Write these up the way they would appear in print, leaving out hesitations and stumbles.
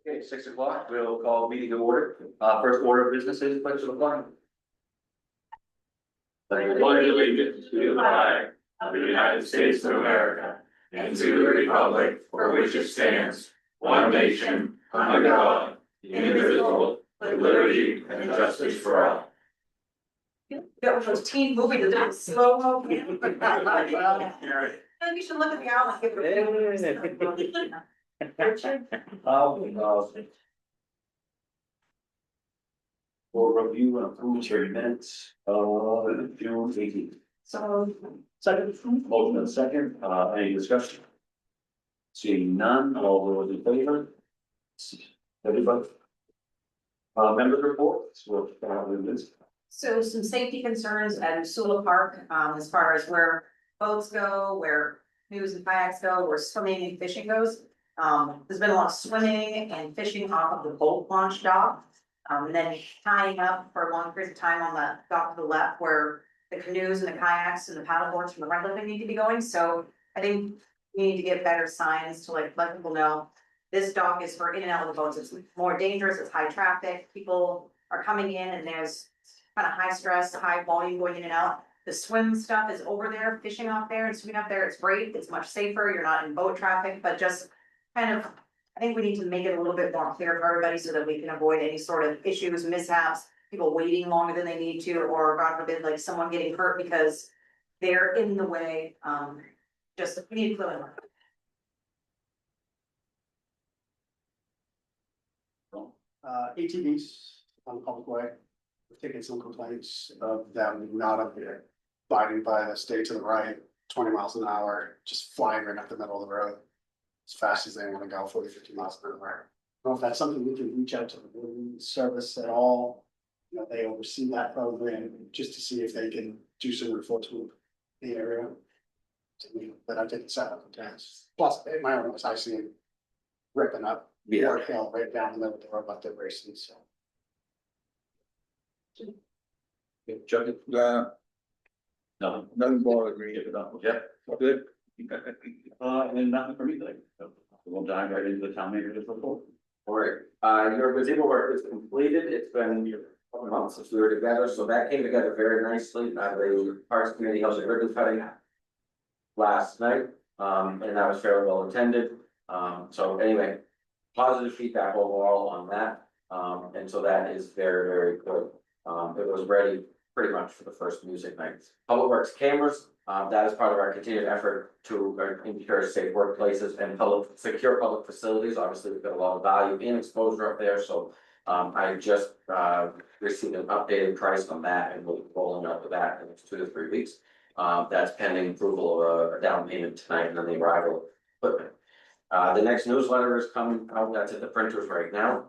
Okay, 6 o'clock, we'll call meeting to order. First order of business is pledge of the flag. I pledge allegiance to the flag of the United States of America and to the republic for which it stands, one nation, under God, indivisible, with liberty and justice for all. That was those teen movies that did slow mo. You should look at the owl and give it a. For review and approve your minutes, June 18th. So. Second. Motion and second, any discussion? Seeing none, all those in favor? Everybody? Members reports, we'll start with this. So some safety concerns at Usula Park, as far as where boats go, where canoes and kayaks go, where swimming and fishing goes. There's been a lot of swimming and fishing off of the boat launch dock. And then tying up for long periods of time on the dock to the left where the canoes and the kayaks and the paddle boards from the rental need to be going. So I think we need to get better signs to let people know this dock is for in and out of the boats. It's more dangerous, it's high traffic, people are coming in and there's kind of high stress, high volume going in and out. The swim stuff is over there, fishing off there and swimming up there. It's great, it's much safer, you're not in boat traffic, but just kind of, I think we need to make it a little bit more clear for everybody so that we can avoid any sort of issues, mishaps, people waiting longer than they need to, or God forbid, like someone getting hurt because they're in the way. Just we need to clear it up. ATVs on the public way, we've taken some complaints of them not abiding by the stay to the right, 20 miles an hour, just flying right up the middle of the road. As fast as they want to go, 40, 50 miles an hour. I don't know if that's something we can reach out to the building service at all. You know, they oversee that program just to see if they can do some enforcement in the area. But I didn't set up the test. Plus, in my own, I see it ripping up. Or hail right down the middle of the road like they're racing, so. Chuck, no, Nothing bothers me. give it up, yeah, Good. and nothing for me, like, so we'll dive right into the town manager's report. All right, your gazebo work is completed. It's been a couple months since we were together, so that came together very nicely. The Parks Committee held a ribbon cutting last night, and that was fairly well attended. So anyway, positive feedback overall on that. And so that is very, very good. It was ready pretty much for the first music night. Public Works cameras, that is part of our continued effort to ensure safe workplaces and secure public facilities. Obviously, we've got a lot of value and exposure up there, so I just received an updated price on that and we'll be rolling out with that in the next 2 to 3 weeks. That's pending approval of a down payment tonight and then the arrival of equipment. The next newsletter is coming out, that's at the printers right now.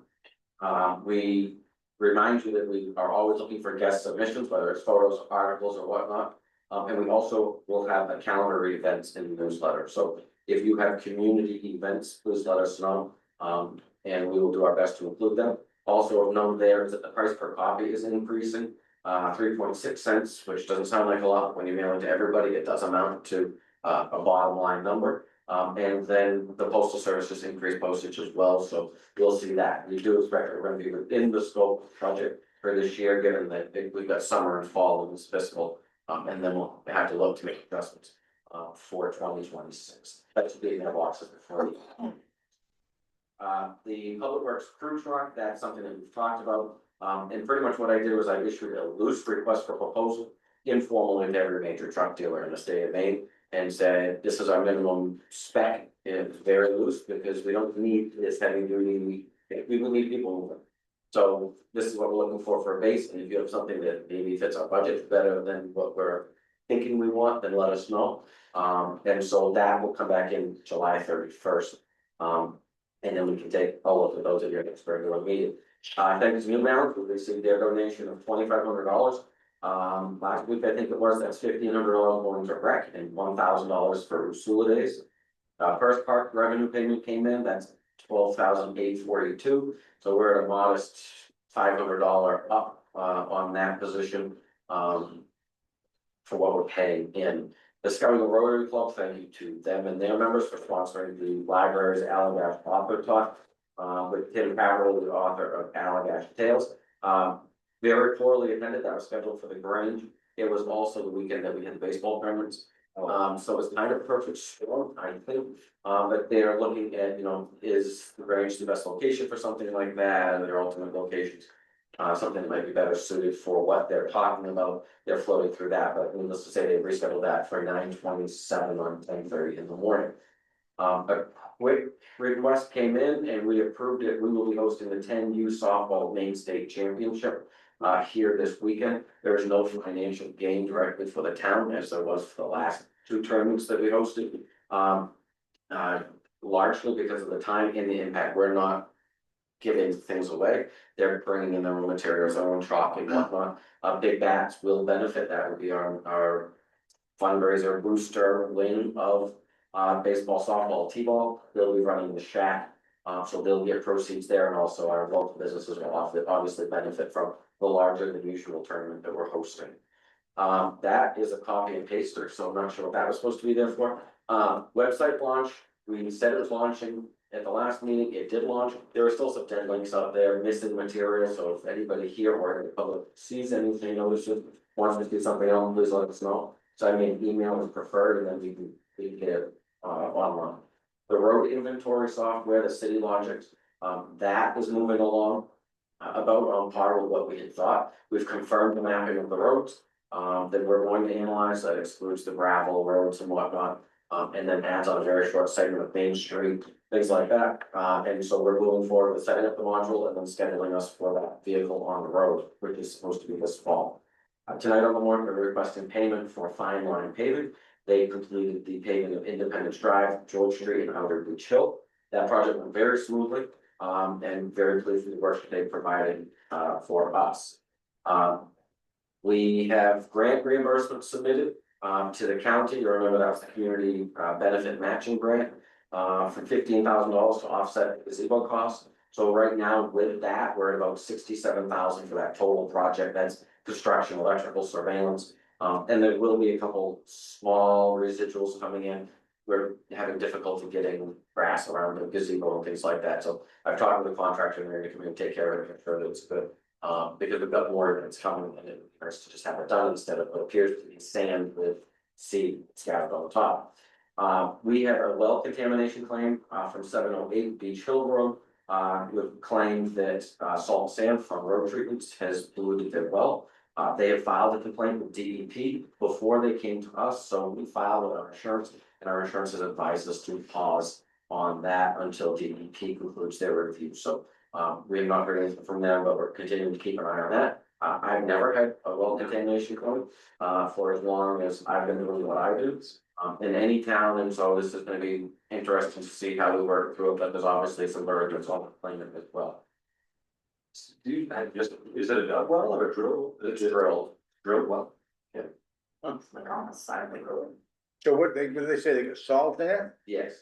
We remind you that we are always looking for guest submissions, whether it's photos, articles or whatnot. And we also will have a calendar of events in the newsletter. So if you have community events, please let us know. And we will do our best to include them. Also of note there is that the price per copy is increasing, 3.6 cents, which doesn't sound like a lot. But when you mail it to everybody, it does amount to a bottom line number. And then the postal service just increased postage as well, so we'll see that. We do expect we're going to be within the scope of the project for this year, given that we've got summer and fall in this fiscal. And then we'll have to look to make adjustments for 2026. That should be in their boxes before. The Public Works crew truck, that's something that we've talked about. And pretty much what I did was I issued a loose request for proposal informally to every major truck dealer in the state of Maine. And said, this is our minimum spec, it's very loose because we don't need this heavy duty, we will need people moving. So this is what we're looking for a base, and if you have something that maybe fits our budget better than what we're thinking we want, then let us know. And so that will come back in July 31st. And then we can take a look at those at your next regular meeting. Thanks to New Balance, we received their donation of $2,500. Last week, I think it was, that's $1,500 going to rec and $1,000 for Usula days. First park revenue payment came in, that's $12,842. So we're at a modest $500 up on that position for what we're paying in. The Scouting Rotary Club, thank you to them and their members for sponsoring the library's Allagash Author Talk. With Tim Carroll, the author of Allagash Tales. Very poorly attended, that was scheduled for the Grange. It was also the weekend that we had the baseball tournaments. So it's kind of perfect storm, I think. But they're looking at, is the Grange the best location for something like that, and their ultimate locations. Something that might be better suited for what they're talking about. They're floating through that, but needless to say, they rescheduled that for 9:27 on 10:30 in the morning. A quick request came in and we approved it. We will be hosting the 10U softball main state championship here this weekend. There is no financial gain directly for the town as there was for the last two tournaments that we hosted. Largely because of the time and the impact. We're not giving things away. They're bringing in their own materials, their own chalk and whatnot. Big Bats will benefit. That would be our fundraiser booster wing of baseball, softball, t-ball. They'll be running the shack, so they'll get proceeds there, and also our local businesses will obviously benefit from the larger than usual tournament that we're hosting. That is a copy and paster, so I'm not sure what that was supposed to be there for. Website launch, we said it was launching at the last meeting, it did launch. There are still some dead links out there, missing material, so if anybody here or in the public sees anything, notices, wants to do something else, please let us know. So I mean, email is preferred, and then we can get it online. The road inventory software, the City Logics, that is moving along about on par with what we had thought. We've confirmed the mapping of the roads that we're going to analyze. That excludes the gravel roads and whatnot, and then adds on a very short segment of Main Street, things like that. And so we're moving forward with setting up the module and then scheduling us for that vehicle on the road, which is supposed to be this fall. Tonight on the morning, we're requesting payment for fine line paving. They completed the paving of Independence Drive, George Street, and Outer Beach Hill. That project went very smoothly, and very pleased with the work that they provided for us. We have grant reimbursement submitted to the county. You remember that was the community benefit matching grant for $15,000 to offset the gazebo costs. So right now with that, we're at about $67,000 for that total project. That's construction, electrical, surveillance, and there will be a couple small residuals coming in. We're having difficulty getting grass around the gazebo and things like that. So I've talked with the contractor and they're going to come in and take care of it, make sure that it's good. Because we've got more that's coming, and it hurts to just have it done instead of what appears to be sand with seed scattered on the top. We have a well contamination claim from 708 Beach Hill Road. We've claimed that salt and sand from road treatments has polluted their well. They have filed a complaint with DEP before they came to us, so we filed with our insurance, and our insurance has advised us to pause on that until DEP concludes their review. So we have not heard anything from them, but we're continuing to keep an eye on that. I've never had a well contamination claim for as long as I've been doing what I do in any town, and so this is going to be interesting to see how we work through it. But there's obviously some burdens on the claimant as well. Is it a dug well or a drill? It's drilled. Drilled well. Like on the side of the road. So what did they say, they got salt in it? Yes,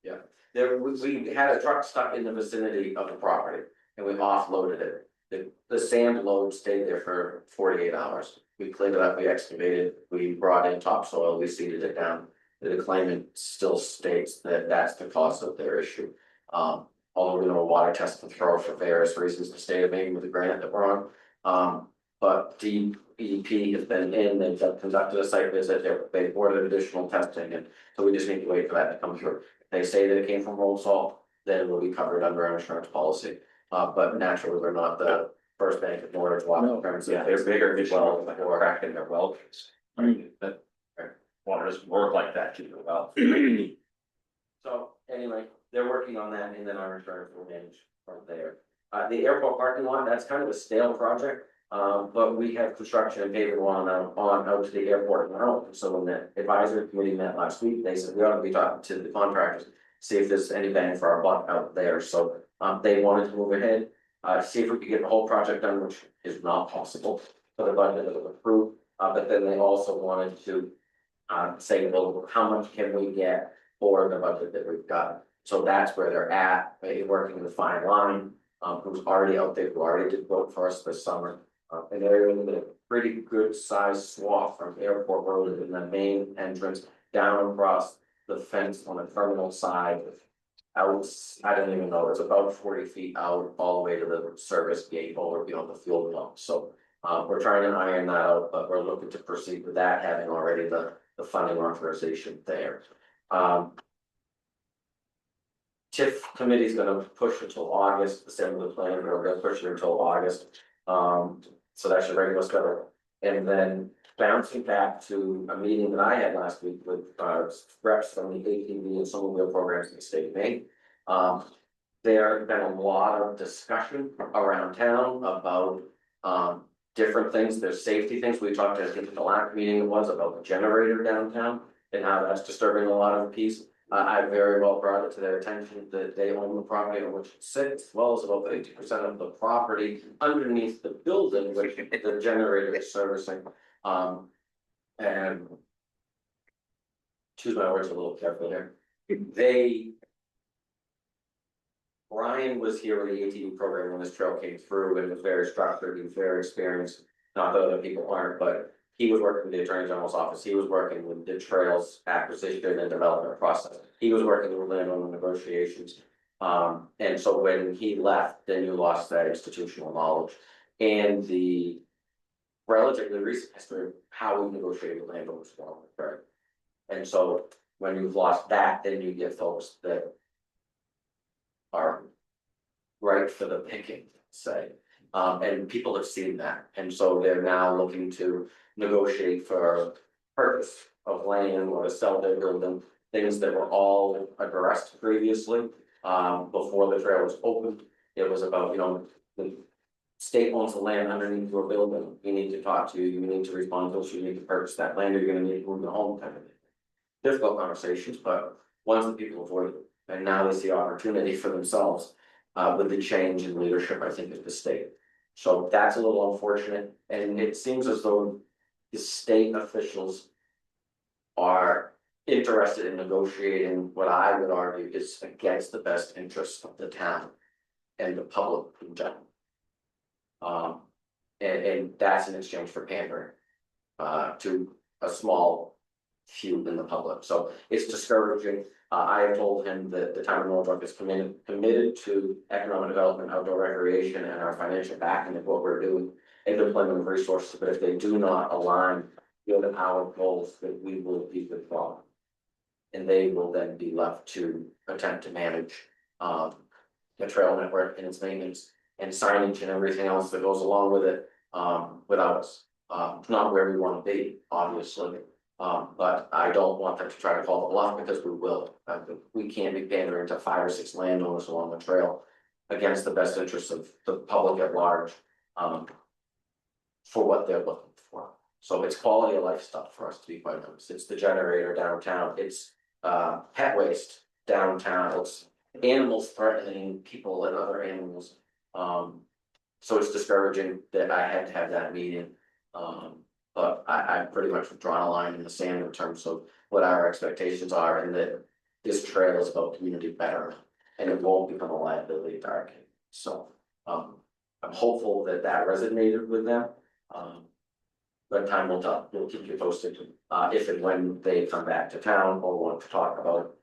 yeah. We had a truck stuck in the vicinity of the property and we offloaded it. The sand load stayed there for 48 hours. We cleaned it up, we excavated, we brought in topsoil, we seeded it down. The claimant still states that that's the cause of their issue. Although we know a water test to throw for various reasons, the state of Maine with the grant that we're on. But DEP has been in, they've conducted a site visit, they've ordered additional testing, and so we just need to wait for that to come through. If they say that it came from road salt, then it will be covered under our insurance policy. But naturally, we're not the first bank of Norridgewock in terms of They're bigger as well, like we're cracking their well. I mean, that water doesn't work like that to the well. So anyway, they're working on that, and then our insurance will manage from there. The airport parking lot, that's kind of a stale project. But we have construction and paving on out to the airport now. So when the advisory committee met last week, they said we ought to be talking to the contractors, see if there's any bang for our buck out there. So they wanted to move ahead, see if we could get the whole project done, which is not possible for the budget that was approved. But then they also wanted to say, well, how much can we get for the budget that we've got? So that's where they're at, working the fine line, who's already out there, who already did vote for us this summer. And they're in the pretty good sized swath from Airport Road in the main entrance down across the fence on the terminal side. Out, I don't even know, it's about 40 feet out, all the way to the service gate over beyond the fuel pump, so. We're trying to iron that out, but we're looking to proceed with that, having already the funding authorization there. TIF committee is gonna push until August, the same with the planning, we're gonna push it until August. So that's your regular schedule. And then bouncing back to a meeting that I had last week with reps from the ATV and some of the programs in the state of Maine. There have been a lot of discussion around town about different things, there's safety things, we talked, I think, at the last meeting it was about the generator downtown. And how that's disturbing a lot of peace. I very well brought it to their attention that they own the property on which it sits, as well as about 50% of the property underneath the building, which the generator is servicing. And choose my words a little carefully here. Brian was here with the ATV program when this trail came through and was very structured, he was very experienced. Not that other people aren't, but he was working with the Attorney General's office, he was working with the trails acquisition and development process. He was working with landowner negotiations. And so when he left, then you lost that institutional knowledge. And the relatively recent history of how we negotiated with landowners along the trail. And so when you've lost that, then you get folks that are right for the picking, say. And people have seen that, and so they're now looking to negotiate for purchase of land or to sell their building. Things that were all addressed previously, before the trail was opened. It was about, the state owns the land underneath your building, you need to talk to you need to respond to us, you need to purchase that land, you're gonna need to move the home kind of thing. Difficult conversations, but ones that people avoid. And now they see opportunity for themselves with the change in leadership, I think, at the state. So that's a little unfortunate, and it seems as though the state officials are interested in negotiating what I would argue is against the best interests of the town and the public in general. And that's in exchange for pandering to a small few in the public, so it's discouraging. I have told him that the town of Norridgewock is committed to economic development, outdoor recreation, and our financial backing of what we're doing and deployment of resources, but if they do not align with our goals, that we will be withdrawn. And they will then be left to attempt to manage the trail network and its maintenance and signage and everything else that goes along with it without us. Not where we want to be, obviously. But I don't want them to try to call the bluff, because we will. We can't be pandering to 5 or 6 landowners along the trail against the best interests of the public at large, for what they're looking for. So it's quality of life stuff for us, to be quite honest. It's the generator downtown, it's pet waste downtown, it's animals threatening people and other animals. So it's discouraging that I had to have that meeting. But I pretty much drawn a line in the sand in terms of what our expectations are, and that this trail is about community betterment, and it won't become a liability to our community. So, I'm hopeful that that resonated with them. But time will tell, we'll keep you posted, if and when they come back to town or want to talk about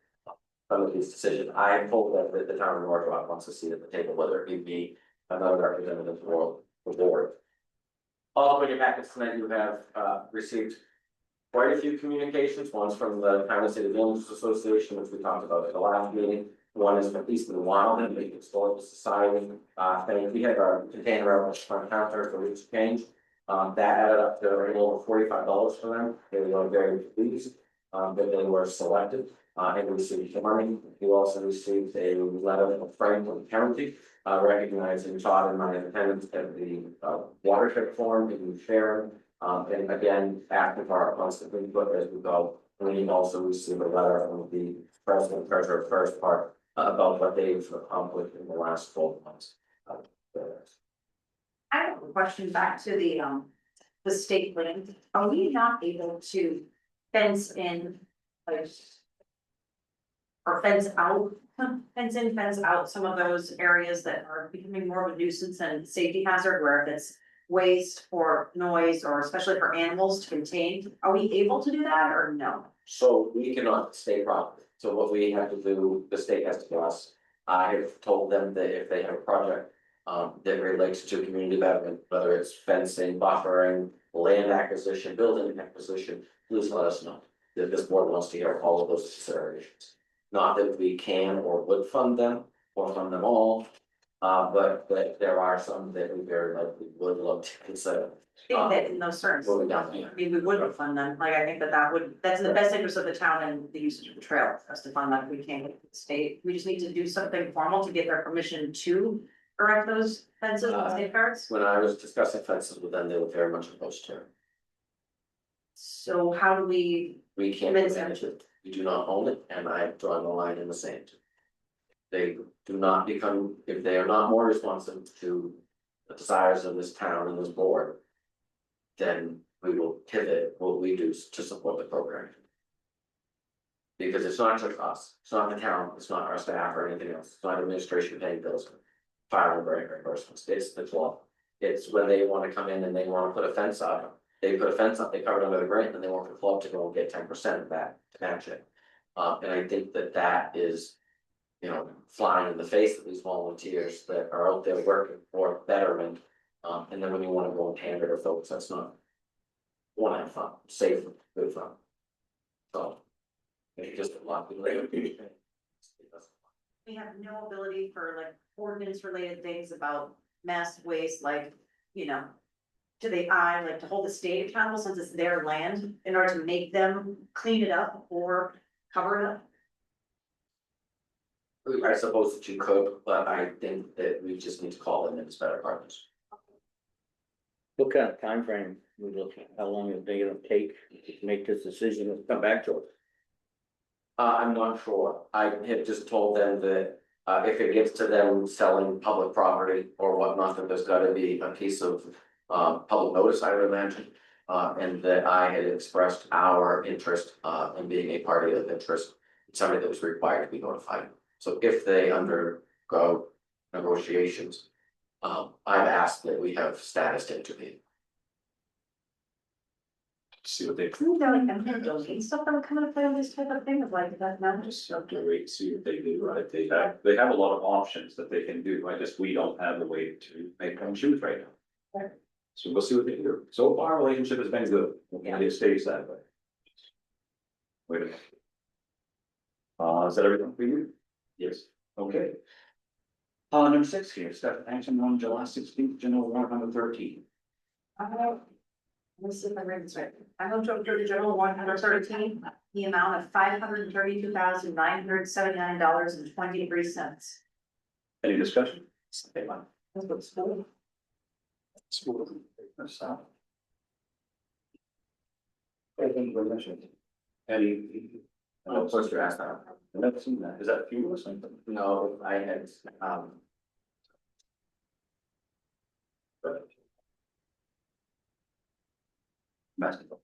some of these decisions. I am hopeful that the town of Norridgewock wants to see at the table, whether it be another representative or the board. Also, in your packets tonight, you have received quite a few communications. One's from the Town and City Villages Association, which we talked about at the last meeting. One is from Eastern Wildland, the Historical Society. We had our container out at the front counter for Roots Change. That added up to a little over $45 for them. They were very pleased that they were selected and received money. You also received a letter from Franklin County recognizing Todd and my attendance at the watershed forum in Sharon. And again, asking for our constant input as we go. And we also received a letter from the president treasurer First Park about what they've accomplished in the last 12 months. I have a question back to the state land. Are we not able to fence in, like, or fence out some of those areas that are becoming more of a nuisance and safety hazard, where if it's waste or noise, or especially for animals to contain, are we able to do that or no? So we cannot stay property, so what we have to do, the state has to give us. I have told them that if they have a project that relates to community development, whether it's fencing, buffering, land acquisition, building acquisition, please let us know. That this board wants to hear all of those considerations. Not that we can or would fund them or fund them all, but there are some that we very likely would love to consider. I think that in those terms, Well, we I don't, mean, we would fund them, like, I think that would, that's in the best interest of the town and the usage of the trail, for us to fund that, we can't get the state, we just need to do something formal to get their permission to erect those fences and safeguards. When I was discussing fences with them, they were very much opposed to it. So how do we, We can't Convince them. manage it, we do not own it, and I have drawn the line in the sand. They do not become, if they are not more responsive to the desires of this town and this board. Then we will pivot what we do to support the program. Because it's not just us, it's not the town, it's not our staff or anything else, it's not administration paying bills. Fire and break reimbursements, it's the club. It's when they wanna come in and they wanna put a fence up, they put a fence up, they cover it under the grant, and they want the club to go and get 10% of that to match it. And I think that that is, you know, flying in the face of these volunteers that are out there working for betterment. And then when you wanna go and pander to folks, that's not. Wanna have fun, safe, good fun. So. It's just a lot of people. we have no ability for like ordinance related things about mass waste, like, you know. Do they, like to hold the state accountable since it's their land in order to make them clean it up or cover it up? I suppose that you could, but I think that we just need to call them in as better partners. What kind of time frame we look at? How long is it gonna take to make this decision and come back to us? I'm not sure, I have just told them that, if it gets to them selling public property or whatnot, that there's gotta be a piece of, public notice, I would imagine. And that I had expressed our interest, in being a party of interest, somebody that was required to be notified. So if they undergo negotiations, I've asked that we have status to intervene. See what they, Isn't there like eminent domain stuff that would come into play on this type of thing of like that now? just have to wait, see what they do, right? They have a lot of options that they can do, I just, we don't have the way to make them choose right now. Right. So we'll see what they do. So far, our relationship has been good, and it stays that way. Wait a minute. Is that everything for you? Yes. Okay. Number 6 here, step action on July 16th, general warrant number 13. Let's see if I read this right. I move to approve the general warrant number 13, the amount of $532,979.23. Any discussion? Okay, fine. That's what it's for. Smooth. That's Any? Oh, supposed to ask that. I've never seen that. Is that fuel or something? No, I had, Basketball.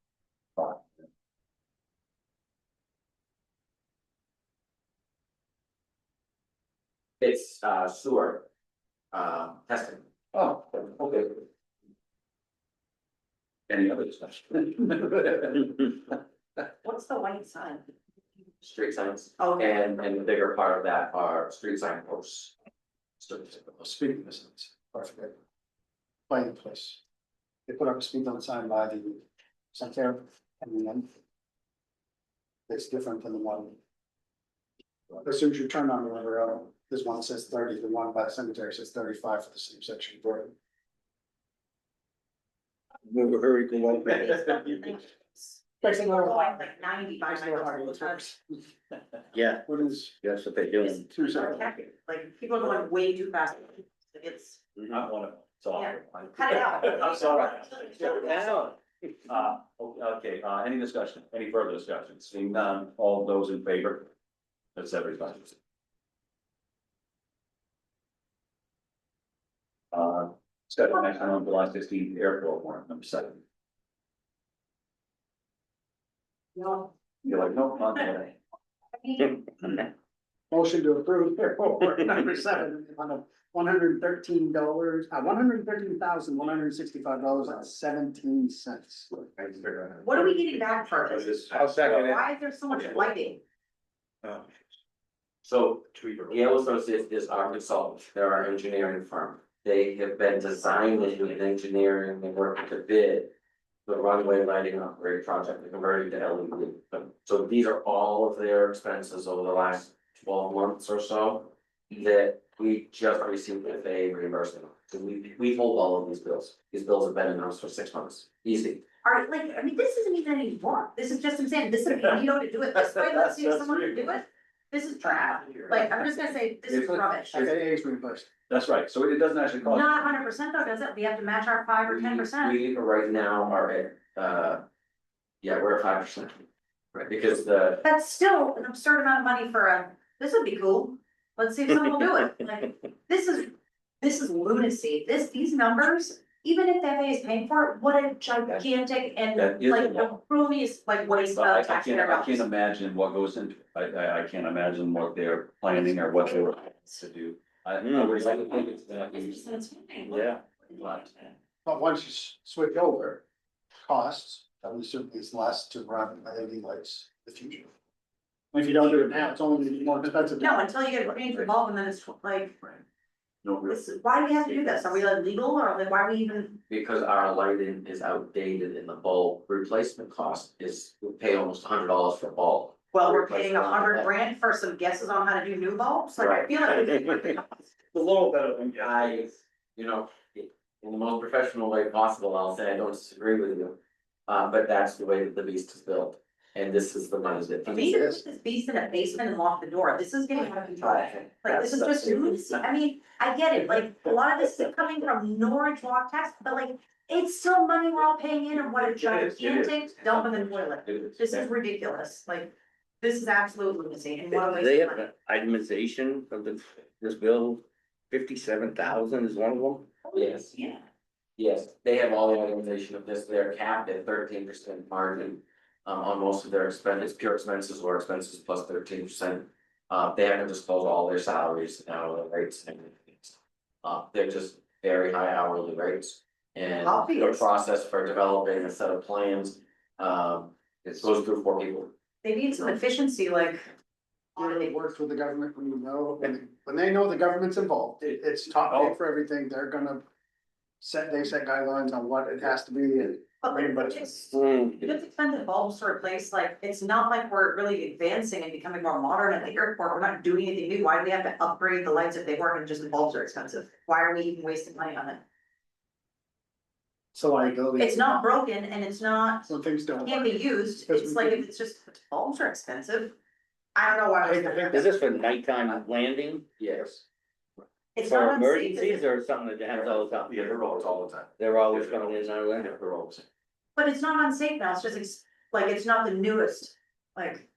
it's sewer. Testing, Oh, okay. Any other discussion? What's the white sign? street signs, Okay. and the bigger part of that are street sign posts. Speaking of this, perfect. Playing place. They put up a speed limit sign by the cemetery and then. It's different than the one. As soon as you turn on the river road, this one says 30, the one by the cemetery says 35 for the same section of road. Move a hurry, go on. People are going like 90 by my Yeah, What is? that's what they're doing. Two seconds. Like, people are going way too fast. It's, Not one of them. It's all. cut it out. I'm sorry. Yeah. Okay, any discussion, any further discussion? Seeing none, all those in favor? That's everybody. Step action on July 16th, airport warrant number 7. No, You're like, nope, not today. I mean, Motion to approve airport number 7 on a $113, $113,165.17. What are we getting back for this? I'll second it. Why is there so much lighting? So Gale Associates is our consultant, they're our engineering firm. They have been designing and engineering and working to bid the runway lighting upgrade project, the converting to LED. So these are all of their expenses over the last 12 months or so that we just received a reimbursement. So we hold all of these bills. These bills have been in house for 6 months, easy. Are like, I mean, this isn't even any work. This is just insane. This is, you know, to do it this way, let's see if someone can do it. This is trash. Like, I'm just gonna say, this is rubbish. FAA is reimbursed. That's right, so it doesn't actually cost. Not 100% though, does it? We have to match our 5 or 10%. We right now are at, yeah, we're at 5%. Right, because the, That's still an absurd amount of money for a, this would be cool. Let's see if someone will do it. Like, this is lunacy. These numbers, even if the FAA is paying for it, what a gigantic and That is a like lot. ruinous like waste But I of can't, taxpayer I can't dollars. imagine what goes into, I can't imagine what they're planning or what they were to do. I would like to think it's that easy. Yeah. But once you switch over, costs, I would assume it's less to run LED lights in the future. If you don't do it now, it's only gonna be more expensive. No, until you get range involved and then it's like, No, real- this is, why do we have to do this? Are we like legal or like, why are we even? because our lighting is outdated and the bulb replacement cost is, we pay almost $100 for bulb. Well, we're paying $100,000 for some guesses on how to do new bulbs, like I feel like. A little better than. I, you know, in the most professional way possible, I'll say I don't disagree with you. But that's the way that the beast is built, and this is the money that. For me to put this beast in a basement and lock the door, this is getting out of control. Like, this is just lunacy. I mean, I get it, like, a lot of this is coming from Norridgewock tax, but like, it's still money we're all paying in and what a gigantic dump in the toilet. This is ridiculous, like, this is absolute lunacy and what a waste They of have money. an itemization of this bill, 57,000 is one of them. Yes, Yeah. yes, they have all the organization of this, they're capped at 13% margin. On most of their expenses, pure expenses or expenses plus 13%. They have to disclose all their salaries and hourly rates and everything. They're just very high hourly rates. And the Obvious. process for developing a set of plans, it goes through 4 people. They need some efficiency, like, It works with the government when you know, when they know the government's involved, it's top pay for everything, they're gonna set guidelines on what it has to be and. but like, Reimbursement. it's expensive bulbs to replace, like, it's not like we're really advancing and becoming more modern at the airport, we're not doing anything new, why do we have to upgrade the lights if they work and just the bulbs are expensive? Why are we even wasting money on it? So liability. It's not broken and it's not, When things don't. can't be work. used, Because it's we like, can- if it's just, bulbs are expensive. I don't know why. Is this for nighttime landing? Yes. It's For not unsafe, is emergencies it? or something that happens all the time? Yeah, they're always all the time. They're always coming in and out of Yeah, there. they're always. But it's not unsafe now, it's just, like, it's not the newest, like,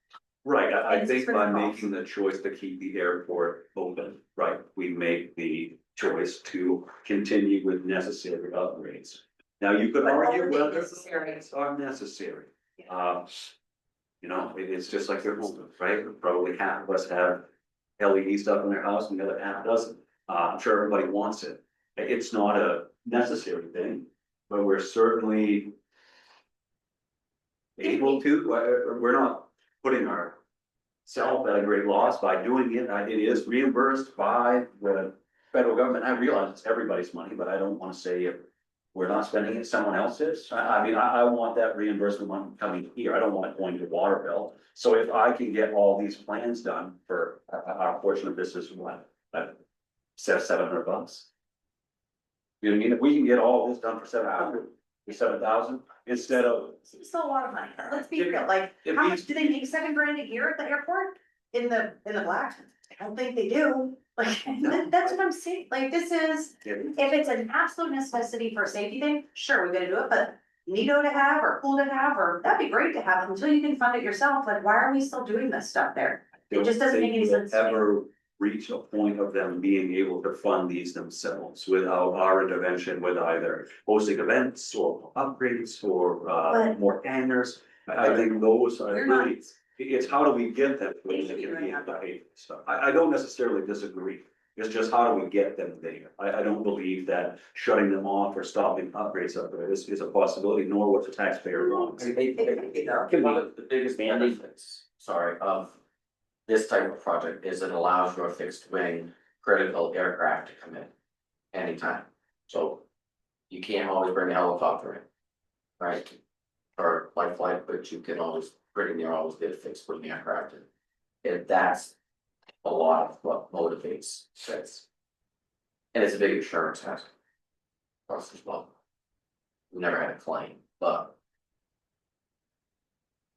Right, I It's think by critical. making the choice to keep the airport open, right, we make the choice to continue with necessary upgrades. Now, you could But argue only whether necessary. those are necessary. You know, it's just like your home, right, probably half of us have LED stuff in their house and the other half doesn't. I'm sure everybody wants it. It's not a necessary thing, but we're certainly able to, we're not putting ourselves at a great loss by doing it. It is reimbursed by the federal government. I realize it's everybody's money, but I don't wanna say if we're not spending it, someone else is. I mean, I want that reimbursement money coming here. I don't want it going to water bill. So if I can get all these plans done for our portion of this is what, $700. You know what I mean? If we can get all this done for 7,000 instead of. it's still a lot of money, let's be real, like, It how means- much do they make $7,000 a year at the airport? In the black, I don't think they do, like, that's what I'm saying, like, this is, if it's an absolute necessity for a safety thing, sure, we gotta do it, but. Neato to have, or cool to have, or that'd be great to have, until you can fund it yourself, like, why are we still doing this stuff there? It just doesn't make any sense to me. Ever reach a point of them being able to fund these themselves without our intervention with either hosting events or upgrades or But- more hangars. I think those are We're not- really, It's how do we get them when they can be able to pay for stuff. I don't necessarily disagree. It's just how do we get them there? I don't believe that shutting them off or stopping upgrades up there is a possibility, nor what the taxpayer wants. One of the biggest benefits, sorry, of this type of project is it allows your fixed wing critical aircraft to come in anytime. So you can't always bring a helicopter in, right? Or like flight, but you can always bring, there always get a fixed wing aircraft in. And that's a lot of what motivates this. And it's a big insurance hazard. For us as well. We never had a claim, but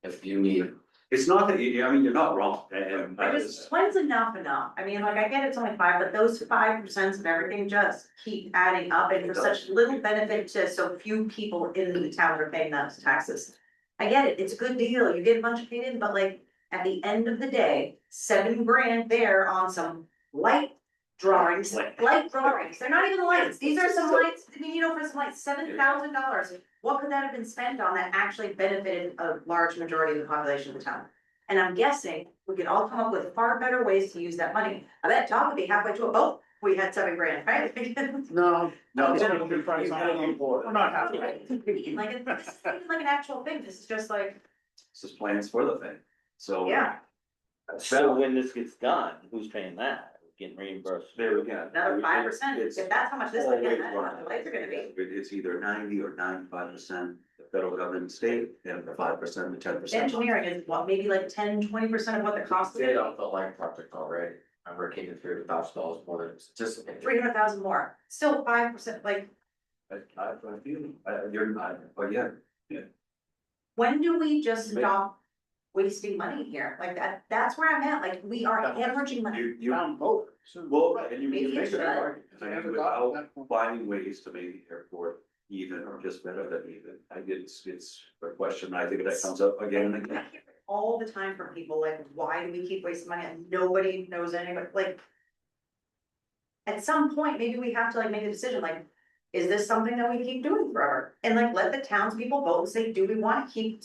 if you need, It's not that, I mean, you're not wrong, and I just, When's enough? I mean, like, I get it's only 5, but those 5% of everything just keep adding up, and for such little benefit to so few people in the town are paying those taxes. I get it, it's a good deal, you get a bunch of paid in, but like, at the end of the day, $7,000 there on some light drawings, they're not even lights, these are some lights, I mean, for some lights, $7,000. What could that have been spent on that actually benefited a large majority of the population of the town? And I'm guessing we could all come up with far better ways to use that money. I bet Tom would be halfway to a boat, we had $7,000, right? No. No, It's gonna be price on it. We're not happy. Like, this isn't like an actual thing, this is just like, this is plans for the thing, so. yeah, So when this gets done, who's paying that? Getting reimbursed? There we go. another 5%, It's if that's how much this, always is, that's how one. much the lights are gonna be. It's either 90 or 95% the federal government and state, and the 5%, the 10%. Engineering is what, maybe like 10-20% of what the cost did is, off the light project already, I remember it came in $300,000 more than it was anticipated. 300,000 more, still 5%, like, I feel, you're not, but yeah. when do we just stop wasting money here? Like that's where I'm at, like, we are hemorrhaging money. You, Down both. well, right, and you Maybe make it a good should. argument, I mean, without finding ways to make the airport even or just better than even. I get it's a question, I think that comes up again and I again. hear it all the time from people, like, why do we keep wasting money, and nobody knows anybody, like. At some point, maybe we have to like make a decision, like, is this something that we keep doing forever? And like, let the townspeople vote and say, do we wanna keep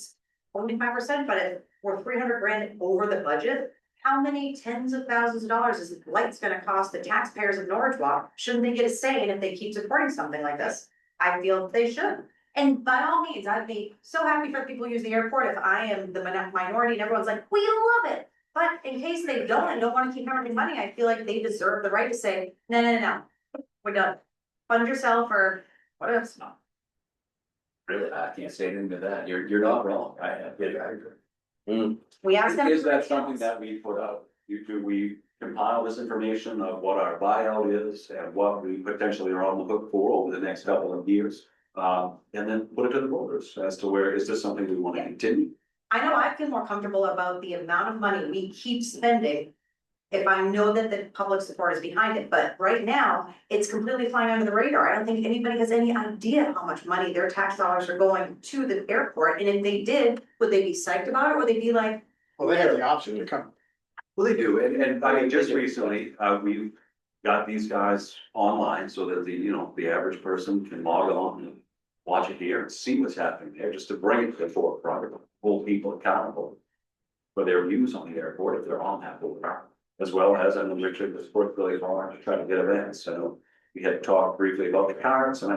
only 5%, but if we're $300,000 over the budget. How many tens of thousands of dollars is lights gonna cost the taxpayers of Norridgewock? Shouldn't they get a say in if they keep supporting something like this? I feel they should. And by all means, I'd be so happy for people who use the airport if I am the minority and everyone's like, we love it. But in case they don't and don't wanna keep having money, I feel like they deserve the right to say, no, we're done. Fund yourself or what else? Really, I can't say anything to that, you're not wrong, I agree. We asked them. Is for that a something chance. that we put out? Do we compile this information of what our buyout is and what we potentially are on the hook for over the next couple of years? And then put it to the voters as to where, is this something we want to continue? I know I feel more comfortable about the amount of money we keep spending. If I know that the public support is behind it, but right now, it's completely flying under the radar. I don't think anybody has any idea how much money their tax dollars are going to the airport, and if they did, would they be psyched about it, or would they be like, Well, they have the option to come. Well, they do, and I mean, just recently, we got these guys online so that the average person can log on and watch it here and see what's happening there, just to bring it to the forefront, hold people accountable for their views on the airport if they're on that board. As well as, I know Richard has worked really hard to try to get events, so we had talked briefly about the cards, and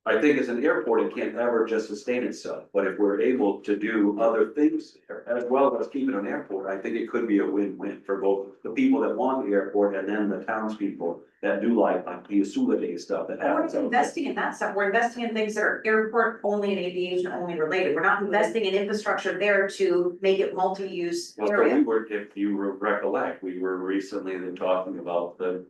I think as an airport, it can't ever just sustain itself, but if we're able to do other things there, as well as keeping an airport, I think it could be a win-win for both the people that want the airport and then the townspeople that do like the Usula Day stuff that we're happens. out there. investing in that stuff, we're investing in things that are airport only and aviation only related, we're not investing in infrastructure there to make it multi-use Well, so area. we were, if you recollect, we were recently then talking about the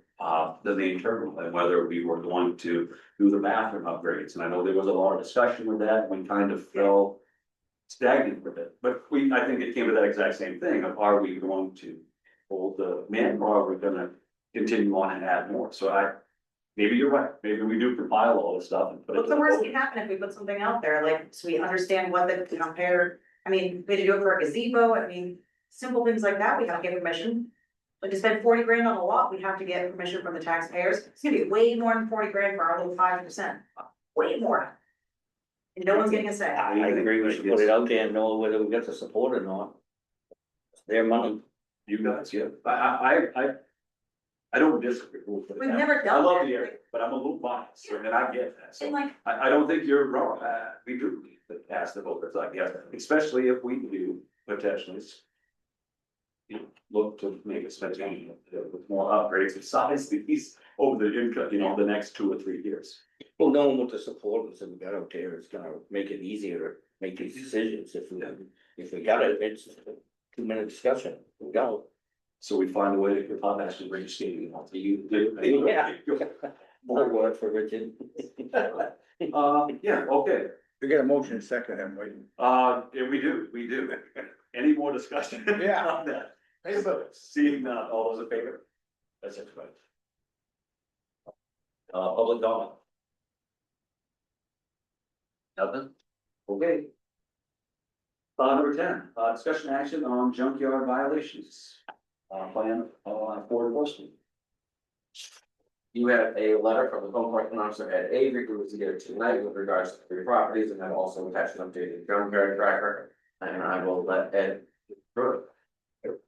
main terminal and whether we were going to do the bathroom upgrades. And I know there was a lot of discussion with that, we kind of fell stagnant with it. But I think it came to that exact same thing of, are we going to hold the man, or are we gonna continue on and add more? So maybe you're right, maybe we do compile all this stuff and put it. What's the worst that can happen if we put something out there, like, so we understand what the compare, I mean, we had to do it for a gazebo, I mean, simple things like that, we gotta get permission. Like, to spend $40,000 on a lot, we have to get permission from the taxpayers, it's gonna be way more than $40,000 for our little 5%, way more. And no one's getting a say. I agree, we should put it out there and know whether we got the support or not. It's their money. You guys, yeah, I don't disagree with that. We've never I done love that. the area, but I'm a little biased, and I get that, so. And like, I don't think you're wrong, we do need to ask the voters, I guess, especially if we do potentially. You know, look to make a spending with more upgrades of size these over the income, you know, the next 2 or 3 years. Well, knowing what the supporters have got out there is gonna make it easier to make these decisions if we got it, it's a 2-minute discussion, we go. So we find a way to, I'm actually registering to you. Yeah. More work for Richard. Yeah, okay, We got a motion second, haven't we? yeah, we do. Any more discussion? Yeah. On that? Hey, but- Seeing none, all those in favor? That's it, right. Public comment? Nothing? Okay. Number 10, discussion action on junkyard violations. Plan, for enforcement. You have a letter from the home enforcement officer at Avery who was here tonight with regards to 3 properties, and I've also attached an updated junkyard tracker. And I will let Ed through it.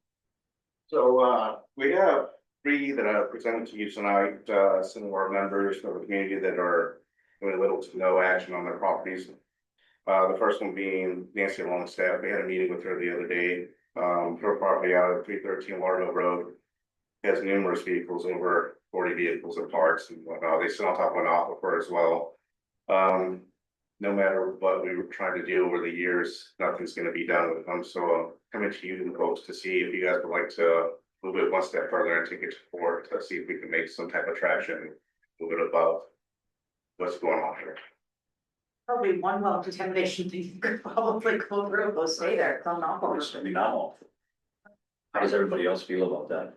So, we have 3 that I presented to you tonight, some of our members of the community that are doing little to no action on their properties. The first one being Nancy Longstaff. We had a meeting with her the other day. Her property out at 313 Largo Road has numerous vehicles, over 40 vehicles and parts and whatnot. They sit on top of an aquifer as well. No matter what we were trying to do over the years, nothing's gonna be done with them. So I'm coming to you folks to see if you guys would like to move it one step further and take it to court to see if we can make some type of traction, move it above what's going on here. probably one well contamination thing you could probably go through, go stay there, it's on off. I mean, I'm all. How does everybody else feel about that?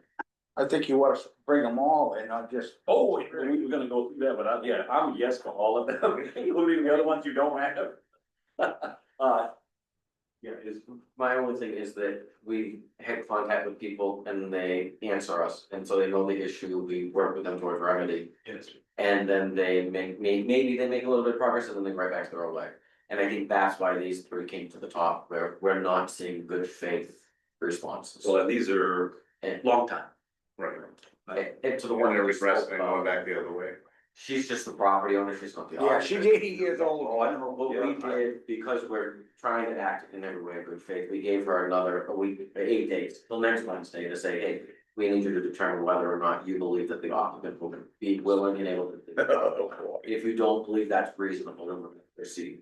I think you want to bring them all and not just. Oh, we were gonna go through that, but yeah, I'm a yes for all of them, including the other ones you don't have. Yeah, is, My only thing is that we had contact with people and they answer us, and so they know the issue, we work with them towards remedy. yes, And then they maybe they make a little bit of progress and then they go right back to their own way. And I think that's why these 3 came to the top, where we're not seeing good faith responses. so these are long time. Right. And to the One one that that we was resting spoke and going about, back the other way. she's just the property owner, she's not the Yeah, owner. she's 80 years old. Oh, I know, What we did, because we're trying to act in every way of good faith, we gave her a week, 8 days, till next Wednesday to say, hey, we need you to determine whether or not you believe that the occupant will be willing and able to do the job. If you don't believe that's reasonable, then we're gonna proceed.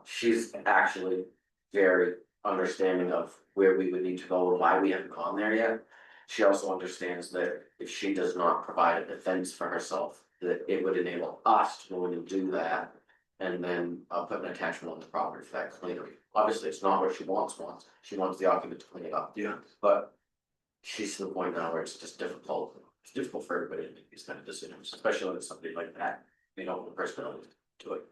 She's actually very understanding of where we would need to go and why we haven't gone there yet. She also understands that if she does not provide a defense for herself, that it would enable us to go in and do that. And then put an attachment on the property for that cleanup. Obviously, it's not what she wants, she wants the occupant to clean it up. Yeah. But she's to the point now where it's just difficult, it's difficult for everybody to make these kind of decisions, especially when it's somebody like that, you know, the personality to it.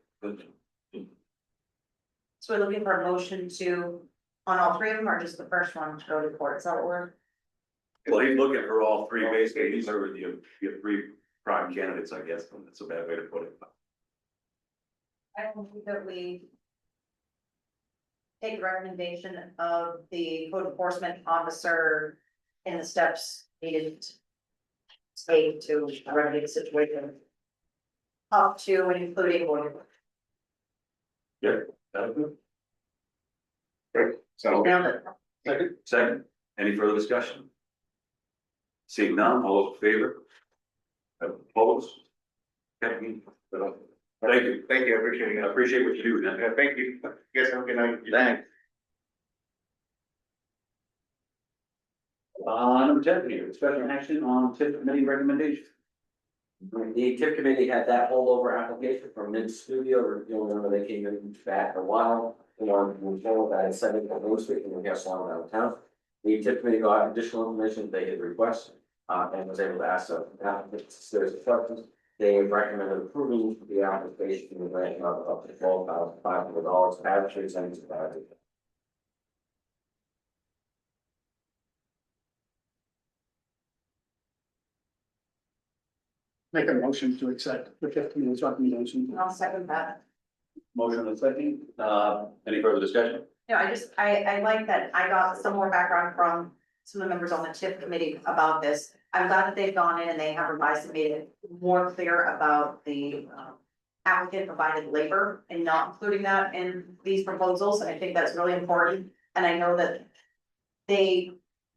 So we're looking for a motion to, on all 3 of them, or just the first one to go to court, is that what we're? Well, he's looking for all 3, basically, these are your 3 prime candidates, I guess, that's a bad way to put it. I don't think that we take the recommendation of the code enforcement officer in the steps needed to take to remedy the situation. Up to and including whatever. So, Second, any further discussion? Seeing none, all those in favor? Opposed? Okay, thank you, thank you, I appreciate it. I appreciate what you do, man. Yeah, thank you. You guys have a good night. Thanks. Number 10 here, special action on TIF committee recommendation. The TIP committee had that holdover application from Mid Studio, you'll remember they came in back a while. They wanted to move forward, that is 7 on Main Street, and we have one out of town. The TIP committee got additional information they had requested, and was able to ask them, series of questions. They recommended approving the application in the range of up to $12,500, average percentage of value. Make a motion to accept the 15 minutes recommendation. I'll second that. Motion and second, any further discussion? No, I like that I got some more background from some of the members on the TIP committee about this. I'm glad that they've gone in and they have revised and made it more clear about the applicant provided labor and not including that in these proposals. I think that's really important. And I know that they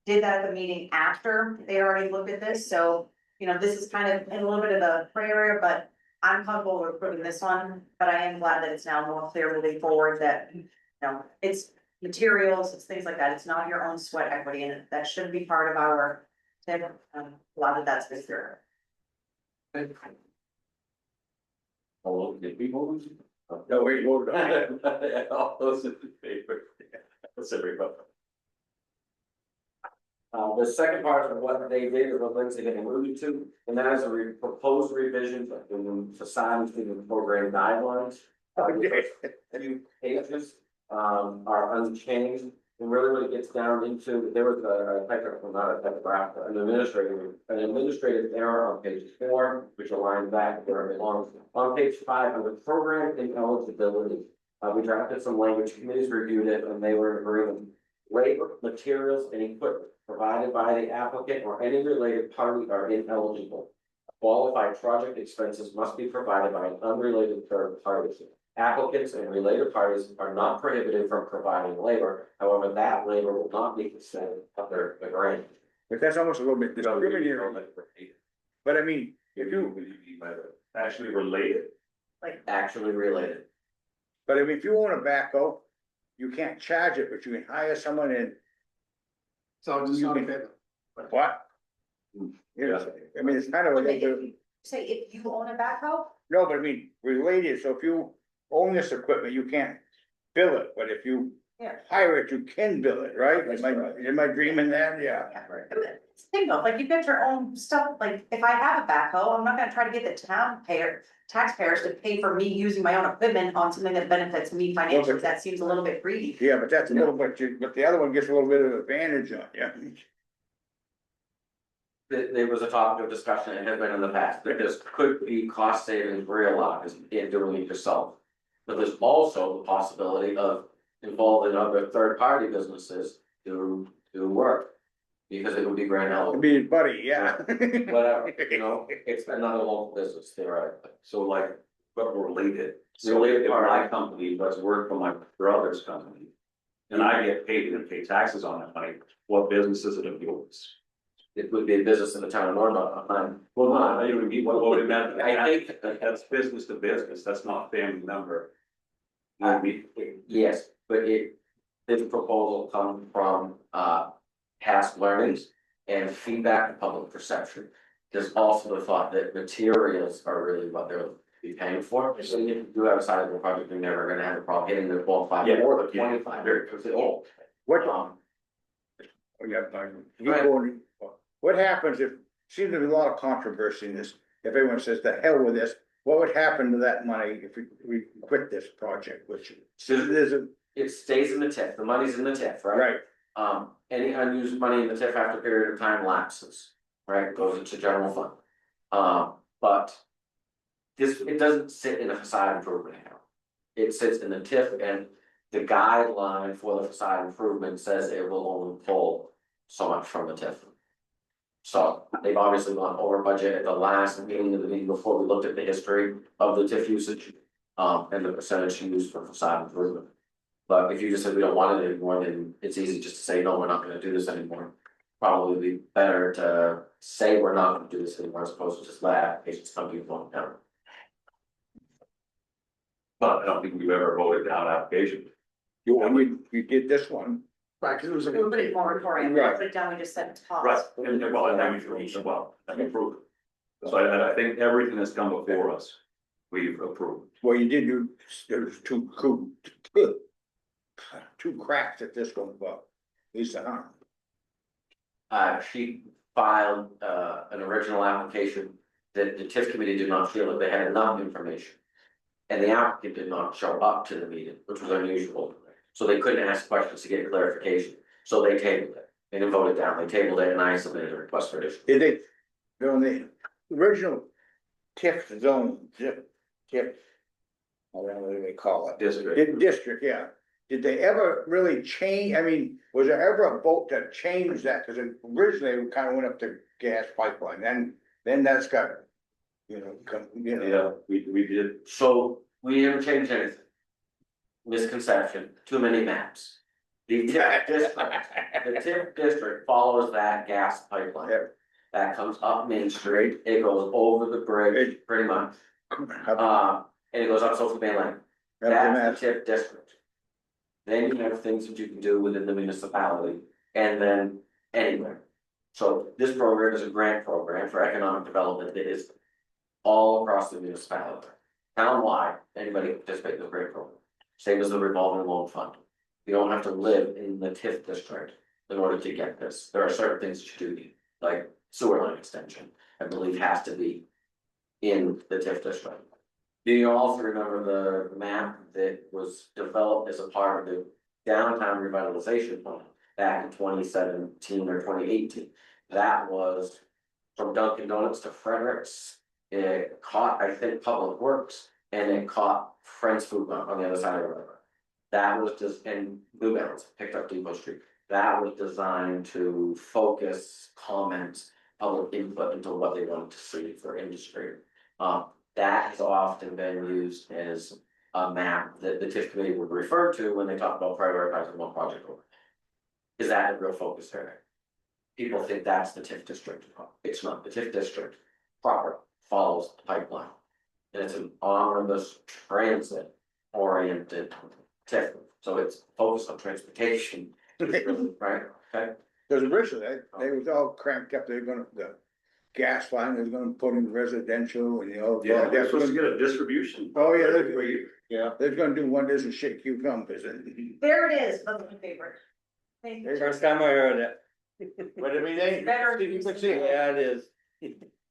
did that at the meeting after they already looked at this, so, you know, this is kind of in a little bit of the gray area, but I'm comfortable with approving this one, but I am glad that it's now more clear moving forward that, you know, it's materials, it's things like that, it's not your own sweat equity, and that should be part of our, a lot of that's been clear. All those in favor? No, we voted on it. All those in favor? Let's everybody. The second part of what they did is what Lindsay had alluded to, and that is a proposed revision in facade to the program guidelines. Few pages, are unchanged, and really what it gets down into, there was a technical, not a typograph, an administrative error on page 4, which aligns back where it belongs. On page 5, under program ineligibility, we drafted some language, committees reviewed it, and they were in agreement. Labor, materials, and equipment provided by the applicant or any related party are ineligible. Qualified project expenses must be provided by an unrelated third party. Applicants and related parties are not prohibited from providing labor, however, that labor will not be considered under the grant. But that's almost a little bit discriminatory, but I mean, if you, Actually related? Actually related. but I mean, if you own a backhoe, you can't charge it, but you can hire someone in, So just not a bit. what? Yeah, I mean, it's kind of a little bit, Say if you own a backhoe, no, but I mean, related, so if you own this equipment, you can't bill it, but if you yeah. hire it, you can bill it, right? Am I dreaming that? Yeah. It's the thing though, like you've got your own stuff, like if I have a backhoe, I'm not gonna try to get the taxpayers to pay for me using my own equipment on something that benefits me financially, that seems a little bit greedy. Yeah, but that's a little bit, but the other one gets a little bit of advantage on you. There was a topic of discussion, and has been in the past, that there could be cost savings realized in doing it yourself. But there's also the possibility of involving other third party businesses to do work. Because it would be grant I eligible, mean, buddy, yeah. whatever, you know, it's another local business theoretically. So like, but related. So Related if party. my company does work for my brother's company. And I get paid and pay taxes on that money, what business is it of yours? It would be a business in the town of Norridgewock. Well, no, I don't mean, what would that, I think- that's business to business, that's not family member. I mean, Yes, but this proposal comes from, past learnings and feedback and public perception. There's also the thought that materials are really what they'll be paying for. So if you do have a sizable project, you're never gonna have a problem getting the 12.5 Yeah, or the yeah, 25. very Because it all. What, Um, oh, yeah, Go ahead. what happens if, seems to be a lot of controversy in this, if everyone says the hell with this, what would happen to that money if we quit this project, which there's a, It stays in the TIF, the money's in the TIF, right? right, Any unused money in the TIF after a period of time lapses, right, goes into general fund. But it doesn't sit in a facade improvement account. It sits in the TIF, and the guideline for the facade improvement says it will only pull so much from the TIF. So they've obviously gone over budget at the last meeting of the meeting before we looked at the history of the TIF usage. And the percentage used for facade improvement. But if you just said we don't want it anymore, then it's easy just to say, no, we're not gonna do this anymore. Probably be better to say we're not gonna do this anymore as opposed to just let applications come to you going down. but I don't think we've ever voted down application. you did this one, Right, cause it was We put it in moratorium, we Right. put it down, we just said it's paused. Right, and well, and then we well, and approve it. So I think everything that's come before us, we've approved. well, there's two cracks at this one, but Lisa, huh? She filed an original application that the TIF committee did not feel that they had enough information. And the applicant did not show up to the meeting, which was unusual, so they couldn't ask questions to get clarification, so they tabled it. They didn't vote it down, they tabled it, and I submitted a request for additional. Did they, on the original TIF zone, TIF whatever they call it. District. District, yeah. Did they ever really change, I mean, was there ever a vote to change that? Cause originally it kind of went up to gas pipeline, then that's got, Yeah, we did. So we haven't changed anything. Misconception, too many maps. The TIF district follows that gas pipeline. Yep. That comes up Main Street, it goes over the bridge, pretty much, and it goes up Social Main Lane. That's the TIF district. Then you have things that you can do within the municipality, and then anywhere. So this program is a grant program for economic development that is all across the municipality. Townwide, anybody can participate in the grant program, same as the revolving loan fund. You don't have to live in the TIF district in order to get this, there are certain things that you do need, like sewer line extension, I believe has to be in the TIF district. Do you also remember the map that was developed as a part of the downtown revitalization plan back in 2017 or 2018? That was from Dunkin' Donuts to Fredericks. It caught, I think, Public Works, and it caught Friends Food Mart on the other side of the river. That was just, and Blue Barrels picked up Depot Street. That was designed to focus, comment, public input into what they wanted to see for industry. That has often been used as a map that the TIF committee would refer to when they talk about prioritizing one project over. Is that the real focus area? People think that's the TIF district. It's not. The TIF district proper follows the pipeline. And it's an omnibus transit oriented TIF. So it's focused on transportation. Right? Okay. Cause originally, they was all cramped up, they were gonna, the gas line was gonna put in residential and Yeah, they're supposed to get a distribuation. Oh, yeah, Every year. yeah, they're gonna do one doesn't shake cucumbers and. There it is, that's my favorite. Thank you. First time I heard it. But I mean, they, Better you can see, Yeah, it is.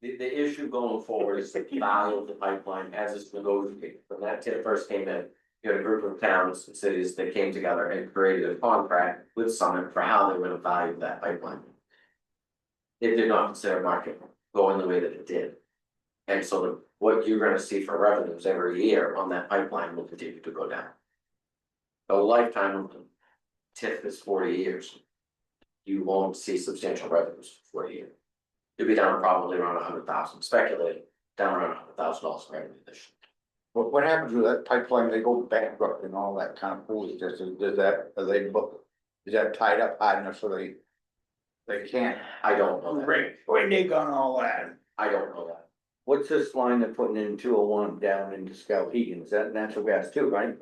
The issue going forward is the value of the pipeline as it's negotiated. When that TIF first came in, you had a group of towns and cities that came together and created a contract with Summit for how they would have valued that pipeline. It did not consider market going the way that it did. And so what you're gonna see for revenues every year on that pipeline will continue to go down. The lifetime of the TIF is 40 years. You won't see substantial revenues for 40 years. You'll be down probably around 100,000, speculating, down around $100,000 in revenue this year. what happens with that pipeline, they go bankrupt and all that kind of foolishness, does that, are they book? Is that tied up high enough so they can't? I don't know that. When they got all that. I don't know that. What's this line they're putting in 201 down into Skowhegan? Is that natural gas too, right?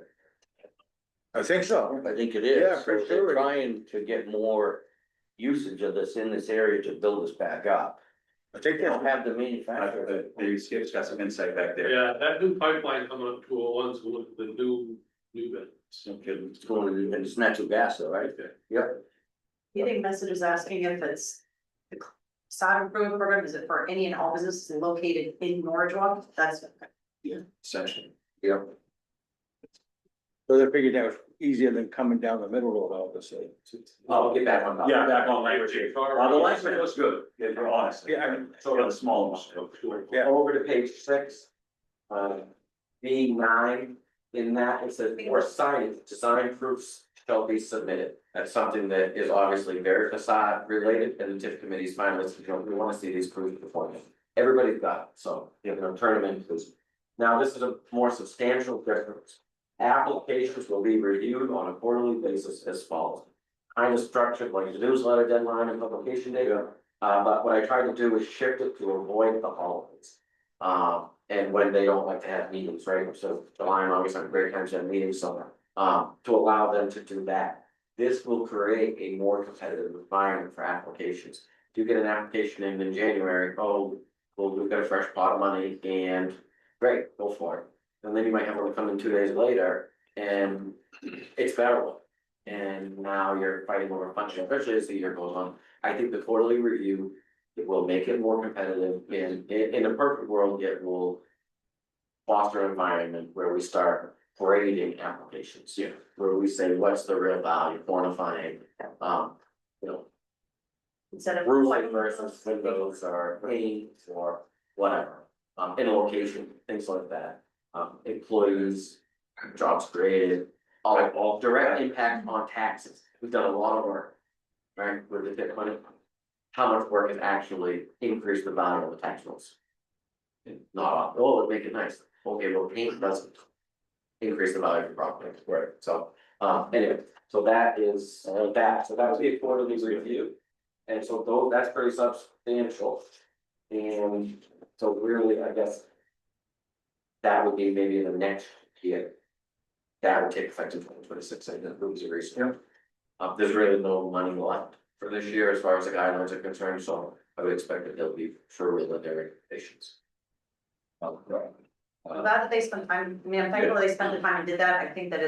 I think so. I think it is. Yeah, for So sure. they're trying to get more usage of this in this area to build us back up. I think They don't that's, have the manufacturer. Maybe Skip's got some insight back there. Yeah, that new pipeline coming up 201's going to the new bit. No kidding. It's going to, and it's natural gas though, right? Yep. Getting messages asking if it's the side improvement program, is it for any and all businesses located in Norridgewock? That's Essentially. Yep. so they figured that was easier than coming down the middle road, obviously. I'll get back on that. Yeah, back on language. The language was good, if we're honest. Yeah, I mean, Sort of the small one. Yeah. Over to page 6. B9, in that it says, or signage, design proofs shall be submitted. That's something that is obviously very facade related, and the TIF committee's finalists, we wanna see these proofs before. Everybody's got it, so you're gonna turn them in, please. Now, this is a more substantial difference. Applications will be reviewed on a quarterly basis as follows. Kind of structured like the newsletter deadline and publication date. But what I try to do is shift it to avoid the holidays. And when they don't like to have meetings, right? So July and August are great times to have meetings, so to allow them to do that. This will create a more competitive environment for applications. If you get an application in January, oh, well, we've got a fresh pot of money and great, go for it. And then you might have one come in 2 days later and it's federal. And now you're fighting over funding, especially as the year goes on. I think the quarterly review, it will make it more competitive, and in a perfect world, it will foster an environment where we start grading applications. Yeah. Where we say, what's the real value, quantifying, you know, instead of. roofing versus windows or paint or whatever. In location, things like that. Employees, jobs created, all direct impact on taxes. We've done a lot of work, right, with the tip money. How much work has actually increased the value of the tax rolls? Not, oh, it'd make it nice. Okay, well, paint doesn't increase the value of the property, right? So, anyway, so that is, so that would be a quarterly review. And so though, that's pretty substantial. And so really, I guess. That would be maybe in the next year. That would take effect in 2026, I think, that was a recent. There's really no money left for this year as far as the guidelines are concerned, so I would expect that they'll be for real patients. I'm glad that they spent time, I mean, I'm thankful they spent the time and did that, I think that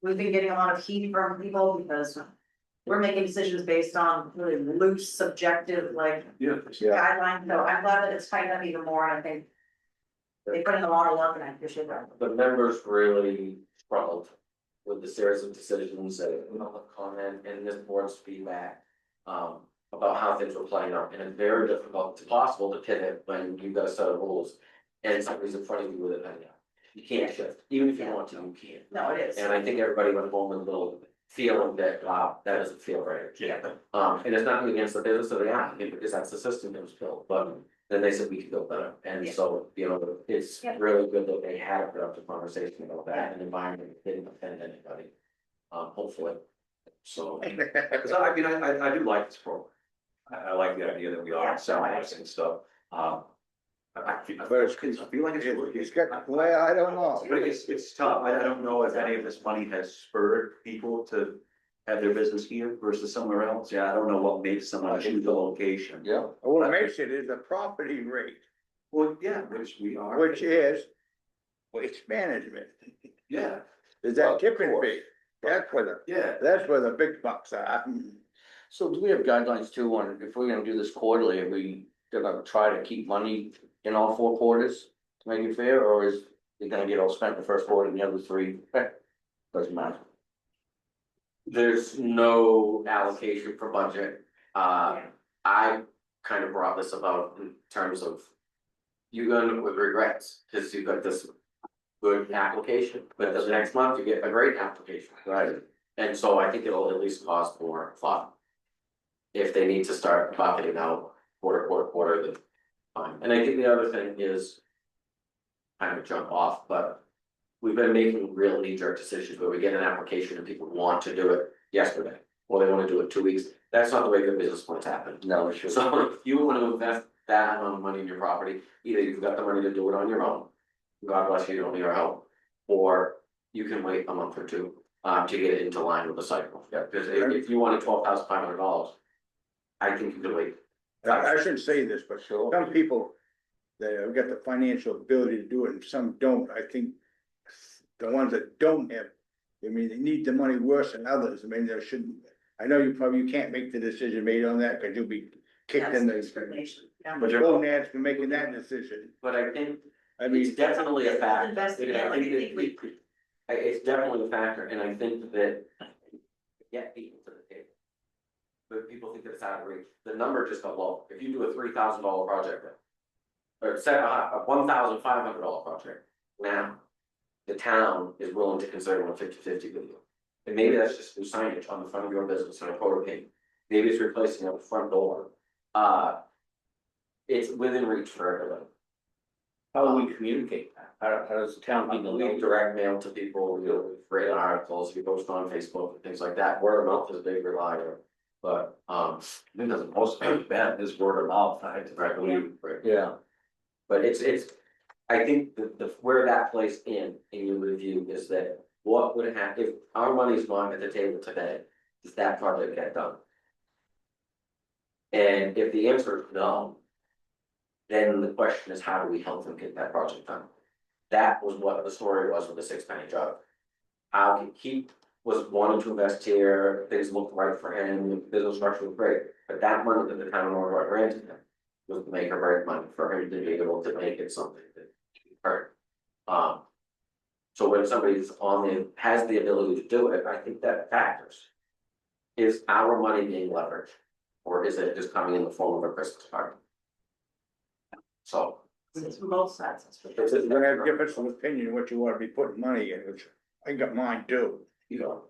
we've been getting a lot of heat from people because. We're making decisions based on really loose, subjective, like guidelines, so I'm glad that it's tightened up even more, and I think. They put in a lot of work and I appreciate that. The members really struggled with the series of decisions and public comment and this board's feedback. About how things were playing out, and it's very difficult, it's possible to pivot when you've got a set of rules. And somebody's in front of you with it, you can't shift, even if you want to, you can't. No, it is. And I think everybody went home with a little feeling that, wow, that doesn't feel right. Yeah. And it's nothing against the business of the applicant, because that's the system that was built, but then they said we could go better. And so, it's really good that they had a productive conversation about that, and environment that didn't offend anybody. Hopefully, so. Cause I mean, I do like this program. I like the idea that we are selling this and stuff. I feel like It's got, well, I don't know. But it's tough. I don't know if any of this money has spurred people to have their business here versus somewhere else. Yeah, I don't know what makes someone choose the location. Yeah. What makes it is the property rate, Well, yeah, which we are. which is waste management. Yeah, Is Well, that of tipping course. fee? yeah. That's where the big bucks are. So do we have guidelines too on if we're gonna do this quarterly, are we gonna try to keep money in all 4 quarters to make it fair, or is it gonna get all spent the first quarter and the other 3? Doesn't matter. There's no allocation for budget. I kind of brought this about in terms of. You end up with regrets, because you've got this good application, but the next month you get a great application. Right. And so I think it'll at least cost more thought. If they need to start bucketing out quarter, then fine. And I think the other thing is. Kind of jump off, but. We've been making real knee-jerk decisions where we get an application and people want to do it yesterday, or they wanna do it 2 weeks. That's not the way good business plans happen. No, it should. So if you wanna invest that amount of money in your property, either you've got the money to do it on your own. God bless you, you don't need our help, or you can wait a month or two to get it into line with the cycle. Yeah, because if you wanted $12,500. I think you could wait. I shouldn't say this, but Sure. some people that have got the financial ability to do it and some don't, I think. The ones that don't have, I mean, they need the money worse than others, I mean, there shouldn't, I know you can't make the decision made on that, cause you'll be kicked in the. Discrimination, yeah. But you're going to for making that decision, But I think I it's mean, definitely a factor. Investigate, I like, think I think it's definitely a factor, and I think that. Get people to the table. But people think that it's out of reach, the number just got low, if you do a $3,000 project. Or set a $1,500 project, now. The town is willing to consider 50/50 with you. And maybe that's just new signage on the front of your business and a coat of paint. Maybe it's replacing a front door. It's within reach for everybody. How do we communicate that? How does the town people We know? direct mail to people, we write articles, we post on Facebook and things like that. Word of mouth is a big relier. But, I think that's the most bad is word of mouth. I believe. Yeah. But it's, I think where that plays in your review is that what would happen if our money's not at the table today, does that project get done? And if the answer is no, then the question is, how do we help them get that project done? That was what the story was with the 6-penny jug. How he was wanting to invest here, things looked right for him, the business structure was great, but that money that the town of Norridgewock granted him was the make or break money for him to be able to make it something that hurt. So when somebody's has the ability to do it, I think that factors. Is our money being leveraged, or is it just coming in the form of a Christmas party? So. It's from both sides, that's for sure. you're gonna have difference of opinion what you wanna be putting money in, which I got mine too. You know,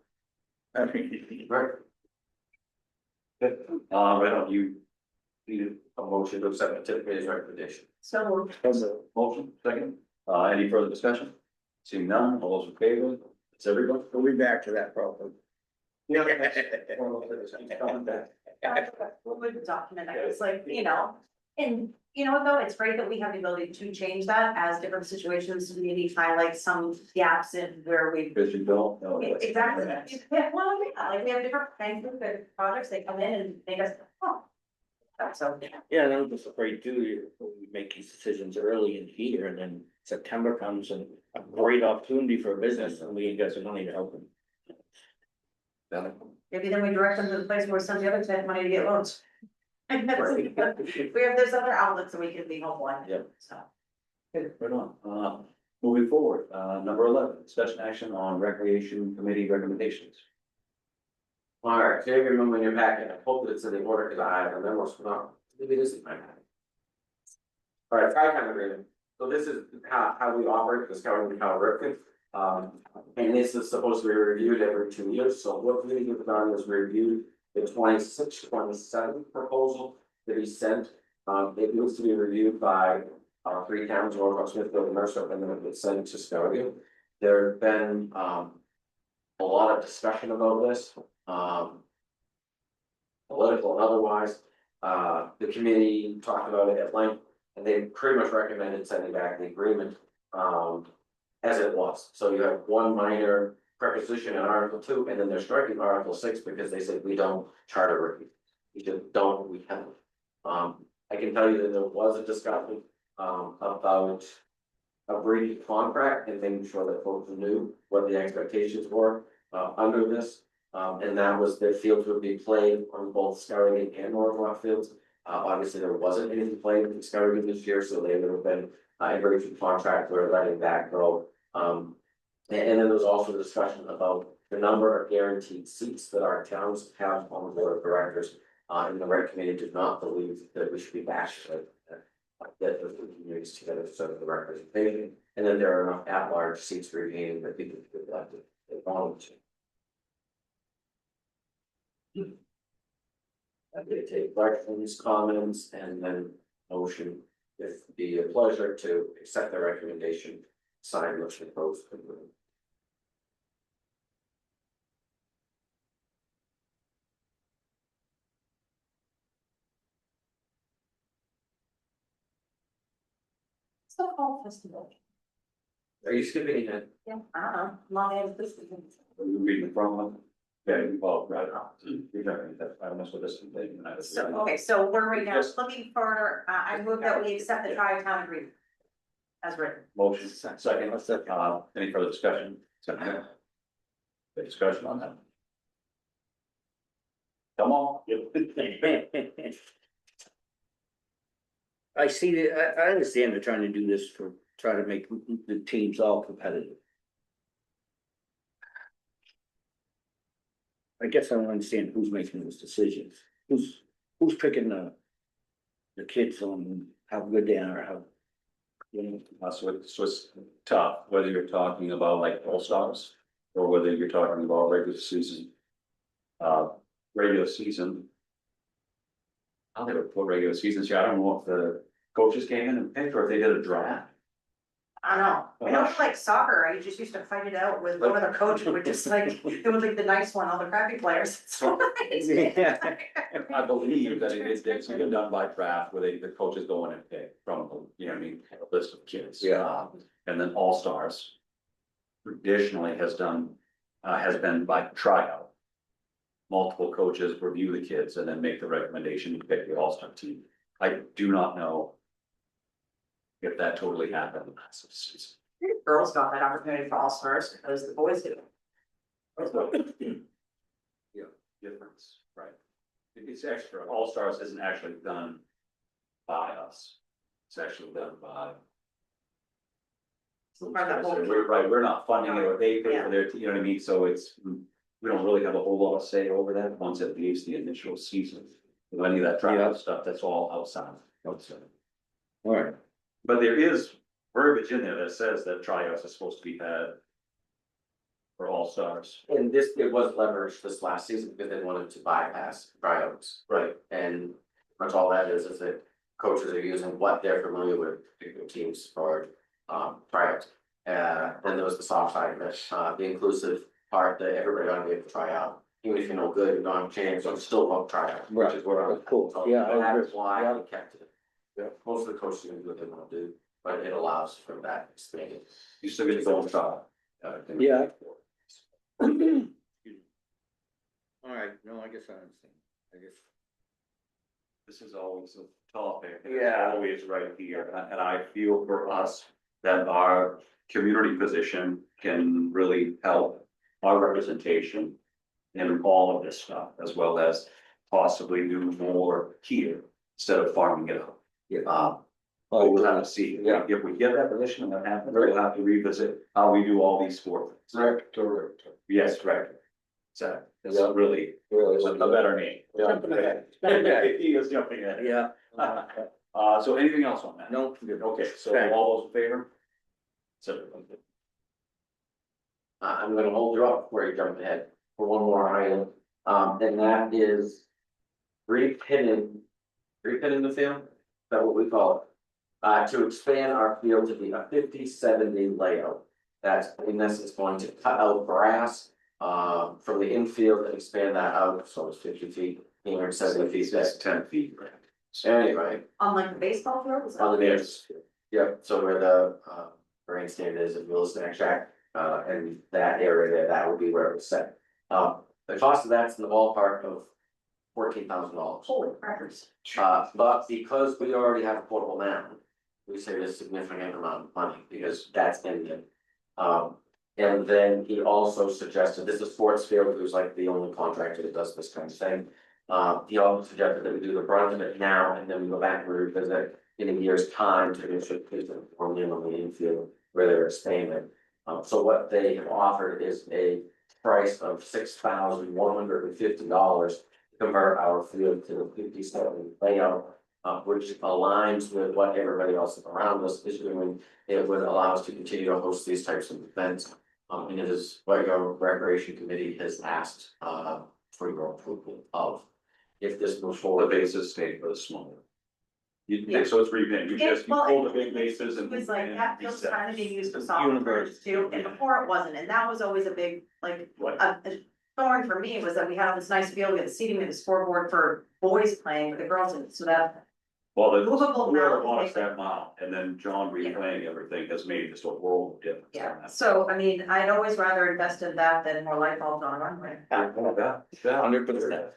I mean, Right, right on, you need a motion to accept the TIP committee's recommendation. So a motion, second, any further discussion? Seeing none, all those in favor, it's everybody. we'll be back to that problem. Yeah. we'll document, it's like, and you know what though, it's great that we have the ability to change that as different situations maybe highlight some gaps in where we. Because you don't know. Exactly, yeah, well, yeah, like we have different kinds of good projects, they come in and make us, oh. So, Yeah, and I'm just afraid too, we make these decisions early in the year and then September comes and a great opportunity for a business and we ain't got some money to help them. maybe then we direct them to the place where some of the other have money to get loans. We have, there's other outlets that we can be helpful in. Yep. So. Okay, right on, moving forward, number 11, discussion action on recreation committee recommendations. All right, so you remember in your packet, I hope that it's in the order, because I have the memos, not, maybe this is my packet. All right, tri-town agreement, so this is how we operate, the scouting and how Ripken. And this is supposed to be reviewed every 2 years, so what we have done is reviewed the 26-27 proposal that he sent. It needs to be reviewed by 3 towns, Norridgewock, Smithfield, and Mercer, and then it gets sent to scouting. There have been a lot of discussion about this. Political and otherwise, the committee talked about it at length, and they pretty much recommended sending back the agreement, as it was. So you have one minor preposition in Article 2, and then they're striking Article 6 because they said we don't charter review. We just don't, we haven't. I can tell you that there was a discussion, about a brief contract and making sure that folks knew what the expectations were, under this. And that was that fields would be played on both Scouting and Norridgewock fields. Obviously, there wasn't anything played in Scouting this year, so they would have been a very few contract for letting that go. And then there was also discussion about the number of guaranteed seats that our towns have on the board of directors. And the rec committee did not believe that we should be bashed that the communities together to serve the representation. And then there are enough at-large seats remaining that people could elect if they wanted to. I'm gonna take questions, comments, and then motion, if it be a pleasure to accept the recommendation, sign motion opposed. It's the fall festival. Are you skipping ahead? Yeah, I don't know, long as this. Are you reading from one? Yeah, well, right, you're talking that, I must have this thing. And I was So, reading. okay, so we're right now Just- looking for, I move that we accept the tri-town agreement. As written. Motion, second, any further discussion? Second. The discussion on that? Come on. I see that, I understand they're trying to do this for, try to make the teams all competitive. I guess I don't understand who's making those decisions, who's picking the kids on how good they are, how. You know, So it's tough, whether you're talking about like all stars, or whether you're talking about regular season. Regular season. I don't know what regular seasons, yeah, I don't know if the coaches came in and picked, or if they did a draft. I don't know, I know for like soccer, I just used to fight it out with one of the coaches, would just like, it was like the nice one, all the crappy players. Yeah. I believe that it's done by draft, where the coaches go in and pick from, you know, what I mean, a list of kids. Yeah. And then all stars. Traditionally has been by tryout. Multiple coaches review the kids and then make the recommendation to pick the all-star team. I do not know if that totally happened last season. Girls got that opportunity for all stars because the boys did. Yeah, difference, right? It's extra, all stars isn't actually done by us. It's actually done by. We're not funding it, or they pay for their, you know what I mean, so we don't really have a whole lot of say over that once it leaves the initial season. If any of that tryout stuff, that's all outside. All right, But there is verbiage in there that says that tryouts are supposed to be had for All Stars. And this, it was leveraged this last season because they wanted to bypass tryouts. Right. And that's all that is that coaches are using what they're familiar with, particular teams for, tryouts. Then there was the soft side of it, the inclusive part that everybody ought to be able to try out. Even if you're no good, you don't have a chance, so still want to try out, which is what I was. Cool. So Yeah, I that's agree. why Yeah. I kept it. Yeah. Most of the coaches are gonna do what they wanna do, but it allows for that experience. You still get to go and shop. Yeah. All right, no, I guess I understand, I guess. This is always a topic. It's Yeah. Always right here, and I feel for us that our community position can really help our representation in all of this stuff, as well as possibly do more here instead of farming it out. But we'll have to see. Yeah. If we get that position and that happens, we'll have to revisit how we do all these sport things. Director. Yes, right. So it's Yeah. really Really. a better name. Jumping ahead. He is jumping ahead. Yeah. So anything else on that? No, good. Okay, so Okay. all those in favor? So, I'm gonna hold you up before you jump ahead for one more item, and that is repinning the field, is that what we call it? To expand our field to be a 50-70 layout. That's in essence going to cut out grass, from the infield and expand that out, so it's 50 feet, 170 feet that's thick. 10 feet, right? Anyway, On like the baseball field, was that? on the nearest, yep, so where the, grandstand is, and Will Snack Shack, and that area there, that would be where it was set. The cost of that's in the ballpark of $14,000. Holy crackers. But because we already have a portable mound, we save a significant amount of money, because that's in it. And then he also suggested, this is Sports Field, who's like the only contractor that does this kind of thing. He also suggested that we do the brunt of it now, and then we go back and revisit in a year's time to make sure things are formally on the infield where they're expanding. So what they have offered is a price of $6,150 to convert our field to the 50-70 layout, which aligns with what everybody else around us is doing. It would allow us to continue to host these types of events. And it is what your recreation committee has asked, for your approval of. If this moves The forward, bases stay for the smaller. Yeah. So it's repainted, you just, you Well, pull the big bases It and. was like, and that field's reset. kind of being used for soccer purposes too, and before it wasn't, and that was always a big, like, Right. a thorn for me was that we had this nice field, we had the seating and the scoreboard for boys playing, but the girls didn't, so that. Well, the, Movable whoever mound, wants they- that mound, and then John replaying everything has made just a world of difference. Yeah, so I mean, I'd always rather invest in that than more light bulbs on a runway. $100%.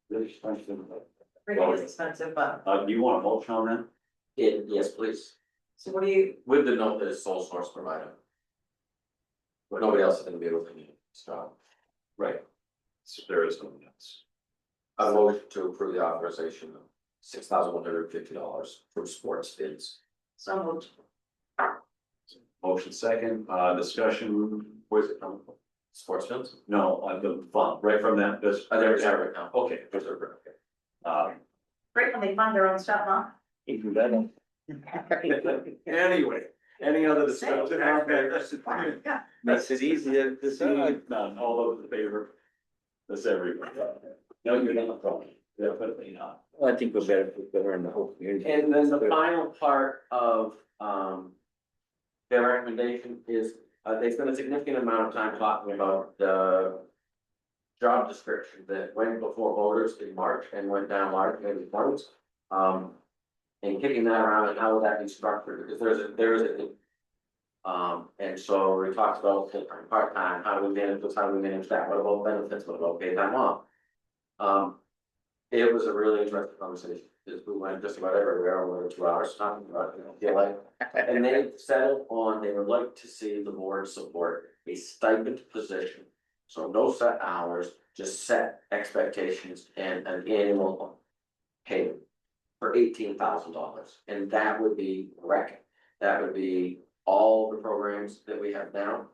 Really is expensive, but, Do you want a motion on that? yes, please, so what do you, with the note that it's sole source provider. But nobody else is gonna be able to use it, so. Right. So there is something else. I vote to approve the authorization of $6,150 for sports bids. so moved. Motion second, discussion, where's it coming from? Sports bids? No, the fund, right from that, this. There's that right now. Okay, there's a, okay. Great when they fund their own stuff, huh? Even better. Anyway, any other discussion? Yeah. Makes it easier to decide. None, all those in favor? That's everyone. No, you're not wrong, definitely not. I think we're better in the whole community. And then the final part of, their recommendation is, they spent a significant amount of time talking about the job description that went before voters in March and went down large in votes. And kicking that around and how would that be structured, because there is a. And so we talked about full-time, part-time, how do we manage this, how do we manage that, what about benefits, what about paid time off? It was a really interesting conversation, because we went just about everywhere over 2 hours talking about it, I feel like. And they settled on, they would like to see the board support a stipend position. So no set hours, just set expectations and an annual payment for $18,000. And that would be rec, that would be all the programs that we have now.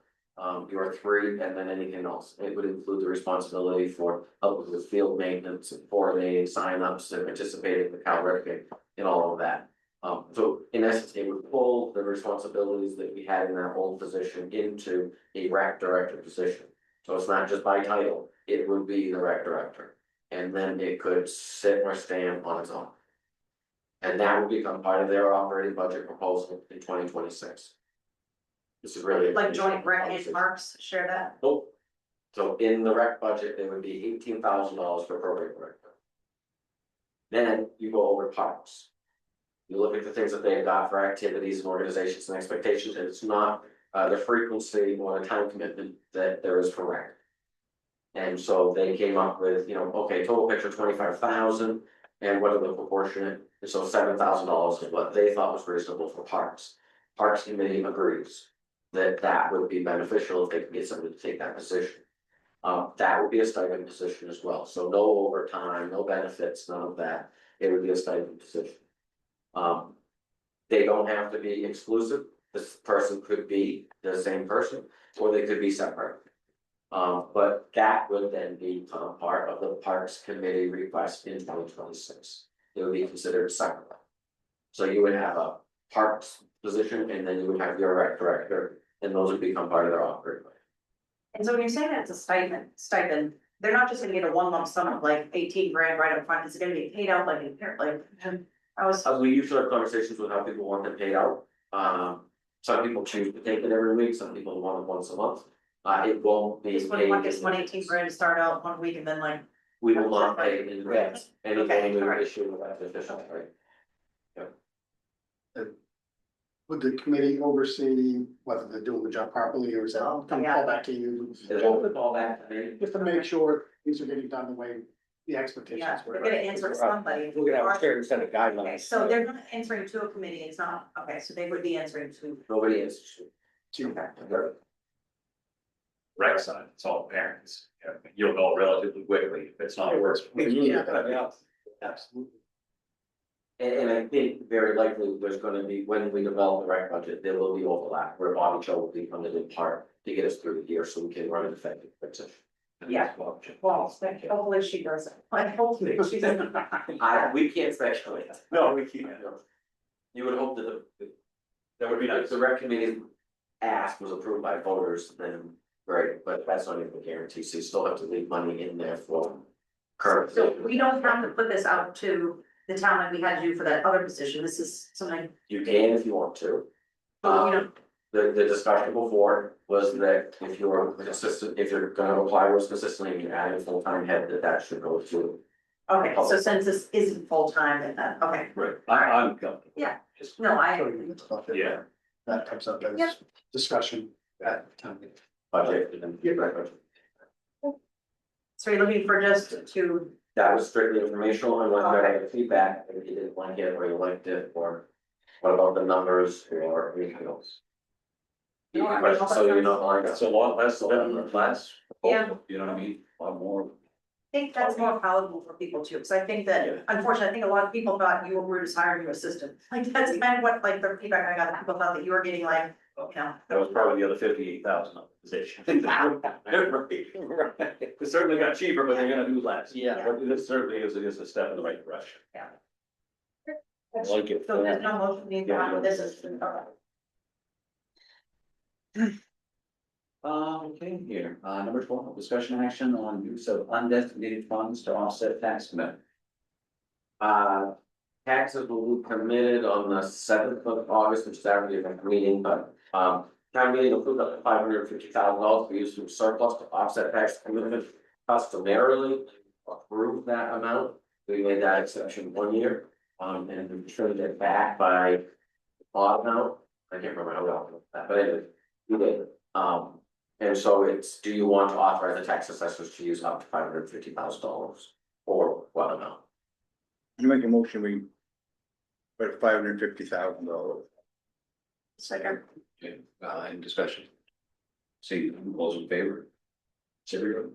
Your 3, and then anything else. It would include the responsibility for help with field maintenance, coordinating signups, and participating in the Cal Rec game, and all of that. So in essence, it would pull the responsibilities that we had in that old position into a rec director position. So it's not just by title, it would be the rec director, and then it could sit or stand on its own. And that will become part of their operating budget proposal in 2026. This is really. Like joint rec and parks, share that? Nope. So in the rec budget, there would be $18,000 for program director. Then you go over parks. You look at the things that they've got for activities and organizations and expectations, and it's not the frequency or the time commitment that there is for rec. And so they came up with, okay, total picture 25,000, and what are the proportionate, so $7,000 is what they thought was reasonable for parks. Parks Committee agrees that that would be beneficial if they could get somebody to take that position. That would be a stipend position as well, so no overtime, no benefits, none of that, it would be a stipend position. They don't have to be exclusive, this person could be the same person, or they could be separate. But that would then become part of the Parks Committee request in 2026. It would be considered separate. So you would have a parks position and then you would have your rec director, and those would become part of their operating budget. And so when you're saying that it's a stipend, they're not just gonna get a one lump sum of like 18 grand right up front, it's gonna be paid out like, I was. We usually have conversations with how people want them paid out. Some people choose to take it every week, some people want it once a month. It won't be Just paid. one, like, it's 18 grand to start out 1 week and then like. We will not pay in advance, Okay, anything we alright. issue with that official, right? Would the committee oversee whether they're doing the job properly, or is that gonna Yeah. fall back to you? It'll all back to me. Just to make sure these are getting done the way the Yeah, expectations they're were. gonna answer to somebody. We're gonna have a certain set of guidelines. Okay, so they're not answering to a committee, it's not, okay, so they would be answering to. Nobody is. Okay. Rec side, it's all parents, you'll know relatively quickly if it's not worse. Yeah. Absolutely. And I think very likely there's gonna be, when we develop the rec budget, there will be overlap, where Bobby Joe will become the part to get us through the year, so we can run an effective position. Yeah. Well, hopefully she does it, like, hopefully she's. We can't speculate. No, we can't. You would hope that That would be if nice. the rec committee ask was approved by voters, then great, but that's not even a guarantee, so you still have to leave money in there for current. So we don't have to put this out to the town like we had to do for that other position, this is something, You can if you want to. but we don't, The discussion before was that if you're consistent, if you're gonna apply rules consistently, and you're adding a full-time head, that should go to. okay, so since this isn't full-time, then that, okay, Right, I'm comfortable. Yeah. Just- no, I. Yeah. That comes up Yeah. as discussion at time. Budget and then budget. So you're looking for just to, That was strictly informational, and when I had feedback, if you didn't like it, or you liked it, or what about the numbers, or anything else? So you're not like, That's a lot less than the last Yeah. proposal, you know what I mean, a lot more. I think that's more palatable for people too, because I think Yeah. that, unfortunately, I think a lot of people thought you were just hiring your assistant. Like, that's kind of what, like, the feedback I got, that people thought that you were getting like, That was probably the other 58,000 of the position. Right. It certainly got cheaper, but they're gonna do less. Yeah. But this certainly is a step in the right direction. I like it. so there's no motion needed to have this is, okay. Okay, here, number 12, discussion action on use of undesignated funds to offset tax commitment. taxes will be permitted on the 7th of August, which is our meeting, but, town meeting approved up to $550,000 to be used from surplus to offset tax commitment. Customarily approve that amount, we made that exception 1 year, and we trimmed it back by odd amount, I can't remember how well, but anyway, we did. And so it's, do you want to authorize the tax assessors to use up to $550,000 or what amount? You make a motion, we. But $550,000. Second. Okay, in discussion. See, all those in favor? Zero.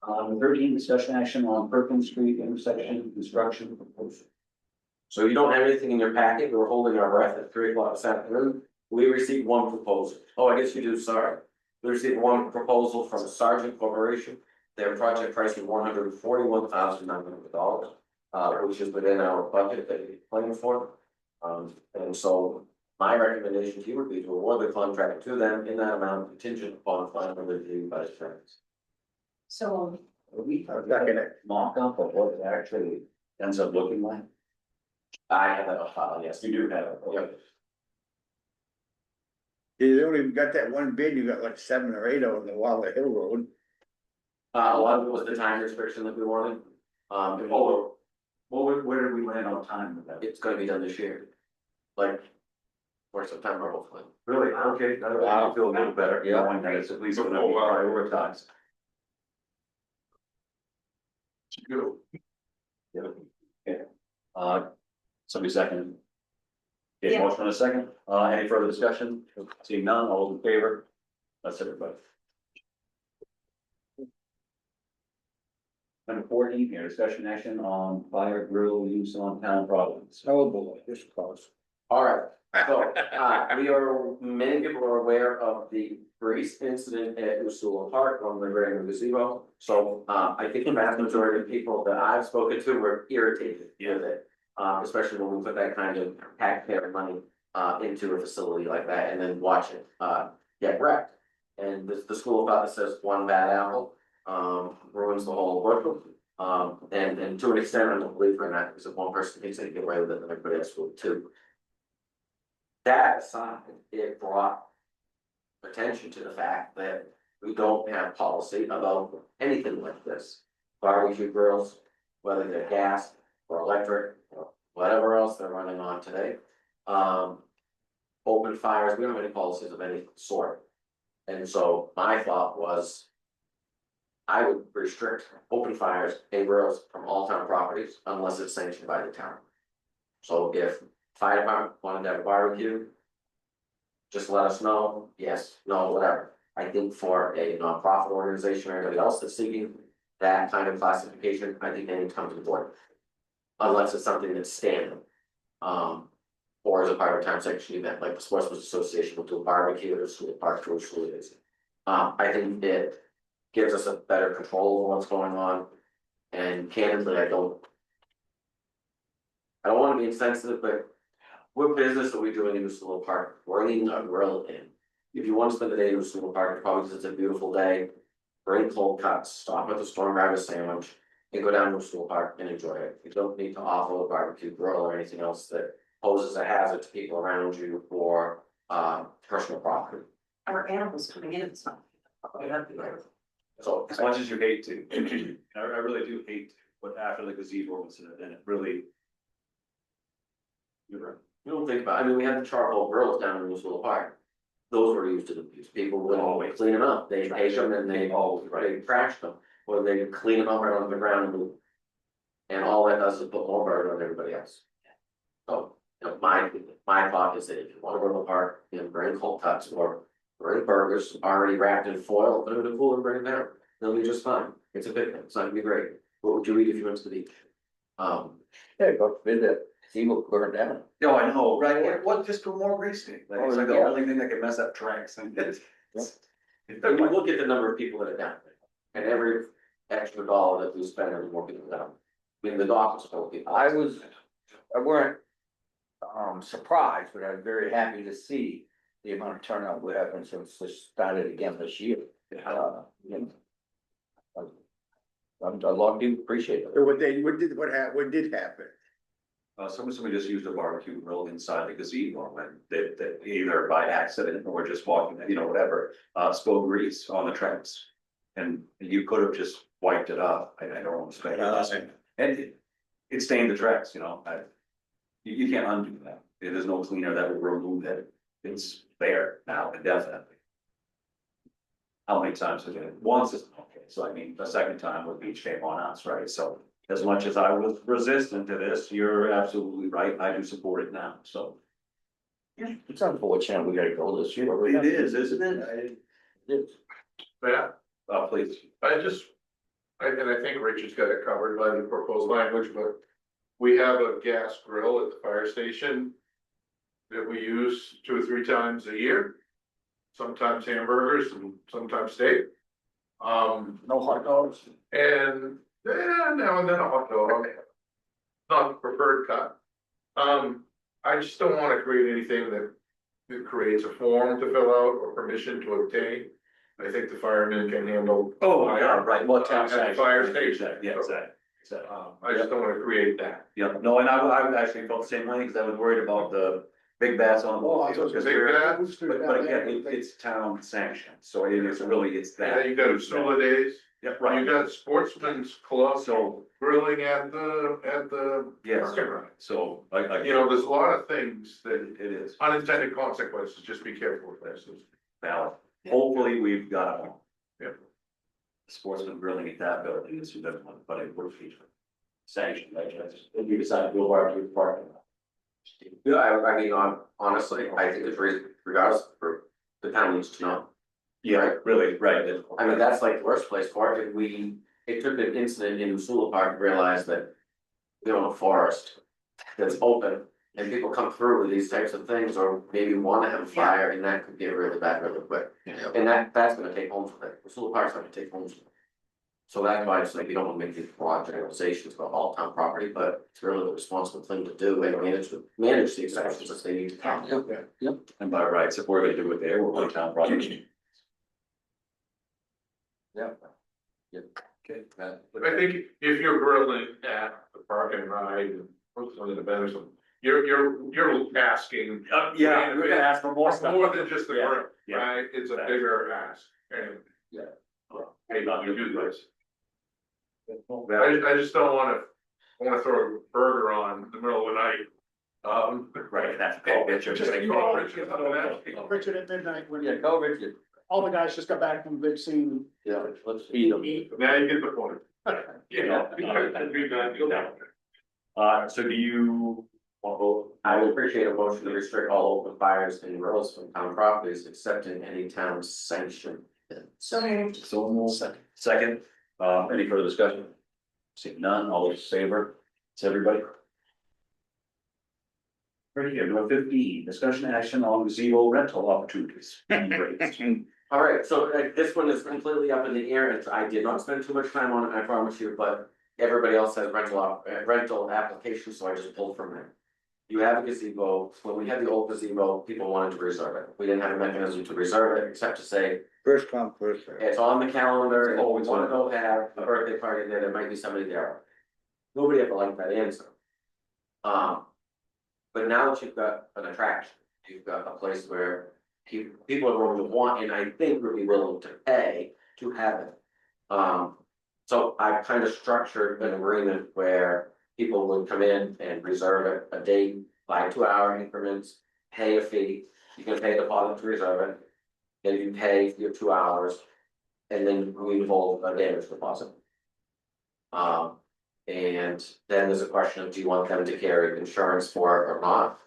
13, discussion action on Perkins Street intersection construction proposal. So you don't have anything in your packet, we were holding our breath at 3 o'clock this afternoon, we received one proposal, oh, I guess you do, sorry. We received one proposal from Sargent Corporation, their project price was $141,900. Which is within our budget that we planned for. And so My recommendation to you would be to award the contract to them in that amount contingent upon final review by the attorneys. So, We I'm second it. mock up of what it actually ends up looking like. I have that on file, yes. You do have it. Yep. You only got that one bid, you got like 7 or 8 on the Wallet Hill Road. A lot of it was the time restriction that we wanted. Oh, where did we land on time with that? It's gonna be done this year. Like, or September hopefully. Really? Okay, I feel a little better, Yeah. knowing that it's at least gonna be prioritized. Good. Yeah. Okay. Somebody second. Okay, Yeah. motion on a second. Any further discussion? Seeing none, all those in favor? That's everybody. Number 14 here, discussion action on fire grill use on town properties. Oh boy, this close. All right, so, many people are aware of the grease incident at Usula Park on the Grand Gazebo. So, I think the vast majority of people that I've spoken to were irritated with it. Especially when we put that kind of taxpayer money, into a facility like that and then watch it, get wrecked. And the school of thought that says one bad apple, ruins the whole world. And to an extent, I don't believe in that, because if one person thinks they can get away with it, then everybody else will too. That aside, it brought attention to the fact that we don't have policy about anything like this. Barbecue grills, whether they're gas or electric, or whatever else they're running on today. Open fires, we don't have any policies of any sort. And so my thought was, I would restrict open fires and grills from all town properties unless it's sanctioned by the town. So if fire department wanted to have a barbecue, just let us know, yes, no, whatever. I think for a nonprofit organization or anybody else that's seeking that kind of classification, I think they need to come to the board. Unless it's something that's standing. Or as a part of a town section event, like the Sportsman's Association will do a barbecue or school park for school days. I think it gives us a better control over what's going on. And candidly, I don't wanna be insensitive, but what business are we doing in Usula Park, bringing a grill in? If you wanna spend the day in Usula Park, it's probably because it's a beautiful day, bring cold cuts, stop at the store and grab a sandwich, and go down to Usula Park and enjoy it. You don't need to offer a barbecue grill or anything else that poses a hazard to people around you or personal property. our animals coming in, it's not. So As much as you hate to, I really do hate to, but after the gazebo incident, then it really. You're right. you don't think about, I mean, we had the charcoal grills down in Usula Park. Those were used to abuse, people would always clean them up, they take them and they trash them, or they clean them up right on the ground and move. And all that does is put more burden on everybody else. So, you know, my thought is that if you wanna go to the park, you know, bring cold cuts or bring burgers already wrapped in foil, put it in a cooler and bring it down, they'll be just fine. It's a picnic, it's not gonna be great. What would you eat if you went to the beach? Yeah, go forbid that, see what burned down. No, I know, right, what, just do more grease stick, like, it's like the Yeah. only thing that can mess up tracks and it's. And we look at the number of people that are down there, and every extra dollar that we spend, every more people down. I mean, the dock is full of people. I weren't surprised, but I was very happy to see the amount of turnout we're having since this started again this year. You know, a lot of people appreciate it. So what did happen? Somebody just used a barbecue grill inside the gazebo and they either by accident or just walking, you know, whatever, spilled grease on the tracks. And you could have just wiped it off, I don't want to speculate. And it stained the tracks, you know, you can't undo that, there's no cleaner that will remove it, it's there now indefinitely. How many times have it, once is okay, so I mean, the second time would be shame on us, right, so. As much as I was resistant to this, you're absolutely right, I do support it now, so. It's unfortunate we gotta go this year. It is, isn't it? It is. Yeah, Please. and I think Richard's got it covered by the proposed language, but we have a gas grill at the fire station that we use 2 or 3 times a year, sometimes hamburgers and sometimes steak. No hot dogs. And now and then a hot dog, not the preferred cut. I just don't wanna create anything that it creates a form to fill out or permission to obtain. I think the firemen can handle. Oh, yeah, right, well, town At the sanction. fire station. Yeah, exactly. I just don't wanna create that. Yeah, no, and I actually felt the same way, because I was worried about the big bats on the ball field. Big bat? But again, it's town sanctioned, so it is really, it's And that. then you got Sula Days, Yeah, you right, got Sportsman's Club so, grilling at the. yes, parking lot. so, You know, there's a lot of things that it is unintended consequences, just be careful with this. valid. Hopefully, we've got them all. Yeah. Sportsman grilling at that building is, but it would be sanctioned, I guess, if we decide to go barbecue parking lot. Yeah, I mean, honestly, I think it's regardless, for the town needs to know. Yeah, really, right. I mean, that's like the worst place for it, it took an incident in Sula Park to realize that. You know, a forest that's open and people come through with these types of things, or maybe wanna have a fire, and that could get really bad really quick. And that's gonna take homes with it, Sula Park's gonna take homes with it. So that's why it's like, you don't wanna make these broad generalizations about all town property, but it's really the responsible thing to do and manage the exceptions as they need to come. And by rights, if we're gonna do it there, we're on town property. Yeah. Okay. I think if you're grilling at the park and ride and something the venison, you're asking. Yeah, we're gonna ask for more stuff. More than just the Yeah, grill, yeah. right? It's a bigger ask, and. Yeah. Hey, you do this. Well, I just don't wanna throw a burger on in the middle of the night. right, that's cool, get your. Just- Call Richard, something like that. Richard at midnight, when Yeah, go Richard. all the guys just got back from the big scene. Yeah, let's feed them. Now you get the point. Yeah. So do you want to vote? I would appreciate a motion to restrict all open fires and grills from town properties except in any town sanction. So moved. So moved. Second, any further discussion? Seeing none, all those in favor, it's everybody. Very good, number 15, discussion action on gazebo rental opportunities. All right, so this one is completely up in the air, and I did not spend too much time on it, I promise you, but everybody else has rental applications, so I just pulled from there. You have a gazebo, when we had the old gazebo, people wanted to reserve it, we didn't have a mechanism to reserve it, except to say, First come, first served. it's on the calendar, and if we wanna go have a birthday party there, there might be somebody there. Nobody ever liked that answer. But now that you've got an attraction, you've got a place where people are going to want, and I think would be willing to pay to have it. So I've kind of structured an agreement where people would come in and reserve it, a date by 2-hour increments, pay a fee, you can pay a deposit to reserve it. Then you pay your 2 hours, and then we involve a damage deposit. And then there's a question of, do you want them to carry insurance for it or not?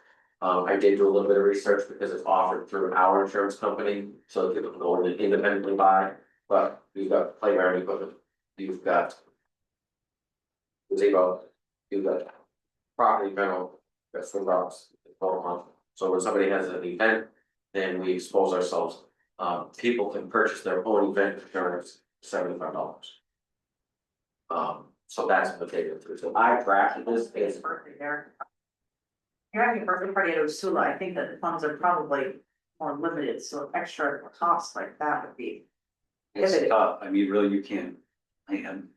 I did do a little bit of research because it's offered through our insurance company, so people can go in and independently buy, but you've got playground equipment, you've got gazebo, you've got property rental, you've got swim docks, so when somebody has an event, then we expose ourselves. People can purchase their own event insurance, $75. So that's what they go through, so I drafted this as. Birthday there. You're having a birthday party at Usula, I think that the funds are probably more limited, so extra costs like that would be. It's tough, I mean, really, you can't plan,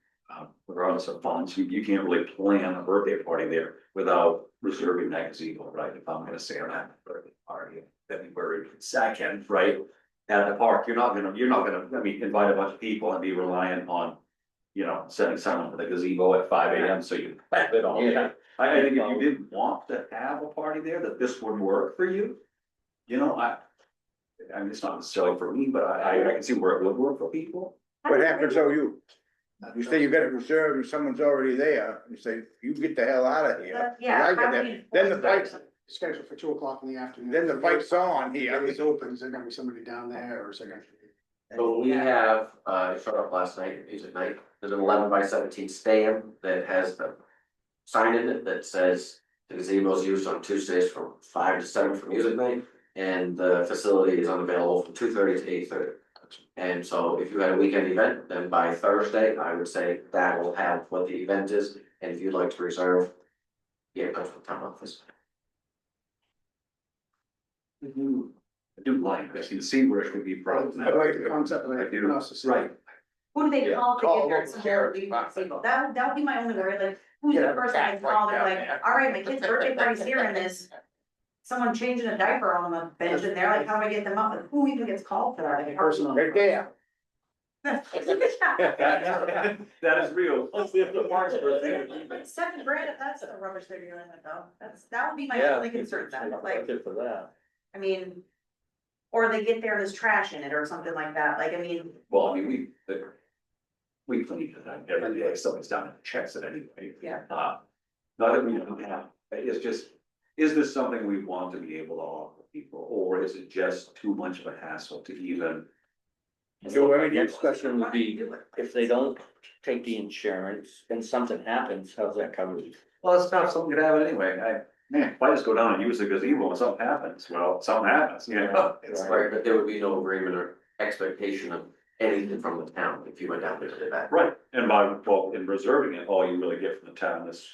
regardless of funds, you can't really plan a birthday party there without reserving that gazebo, right? If I'm gonna say I'm having a birthday party, February 2nd, right? At the park, you're not gonna, I mean, invite a bunch of people and be reliant on, sending someone to the gazebo at 5 AM, so you have it all. Yeah. I think if you didn't want to have a party there, that this would work for you. I mean, it's not necessarily for me, but I can see where it would work for people. What happens though, you say you got it reserved and someone's already there, you say, you get the hell out of here. Yeah. I get that. Then the fight's, Scheduled for 2 o'clock in the afternoon. then the fight's on When here. it opens, there's gonna be somebody down there, or is there gonna be? So we have, it showed up last night, music night, there's an 11x17 stand that has the sign in it that says the gazebo is used on Tuesdays from 5 to 7 for music night. And the facility is unavailable from 2:30 to 8:30. And so if you had a weekend event, then by Thursday, I would say that will have what the event is, and if you'd like to reserve, yeah, go to the town office. I do like this, you see where it could be I problematic. like the concept, and I I do. can also see. Right. Who do they Yeah, call to call get their local some sheriff's legal department. people? That would be my only worry, like, who's Yeah, the have a person they cat call, right they're down like, there. all right, my kid's birthday party's here and there's. Someone changing a diaper on the bench and they're like, how do I get them up? Like, who even gets called for that? Personal. Right there. That is real. Let's see if the parks are there. Like $7 grand, if that's the rubbish they're dealing with though, that would be my Yeah. only concern, then, like, For that. I mean. Or they get there and there's trash in it or something like that, like, I mean, Well, I mean, we clean it every day, somebody's down and checks it anyway. Yeah. Not that we don't have, it's just, is this something we want to be able to offer people, or is it just too much of a hassle to even? So our next question would be, do it. if they don't take the insurance and something happens, how's that covered? Well, it's not something could happen anyway, if I just go down and use the gazebo and something happens, well, something happens, you know? It's like- Right, but there would be no agreement or expectation of anything from the town if you went down there to do that. Right, and well, in reserving it, all you really get from the town is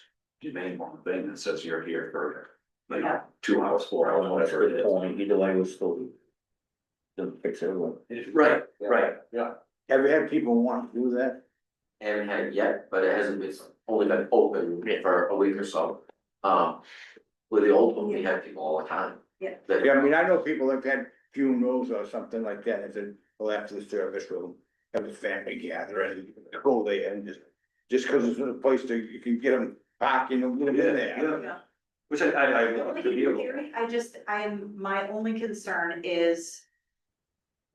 your name on the thing that says you're here for, you know, 2 hours, 4 hours, whatever it is. Point, either way, we're still. Doesn't fix everyone. Right, right, yeah. Have you had people want to do that? Haven't had it yet, but it hasn't, it's only been open for a week or so. With the old one, we had people all the time. Yeah. That- Yeah, I mean, I know people that have had funerals or something like that, and said, well, after the service, we'll have a family gathering, go there and just cause it's a place to, you can get them parking and get them in there. Yeah. Which I Like, could be in able. theory, my only concern is.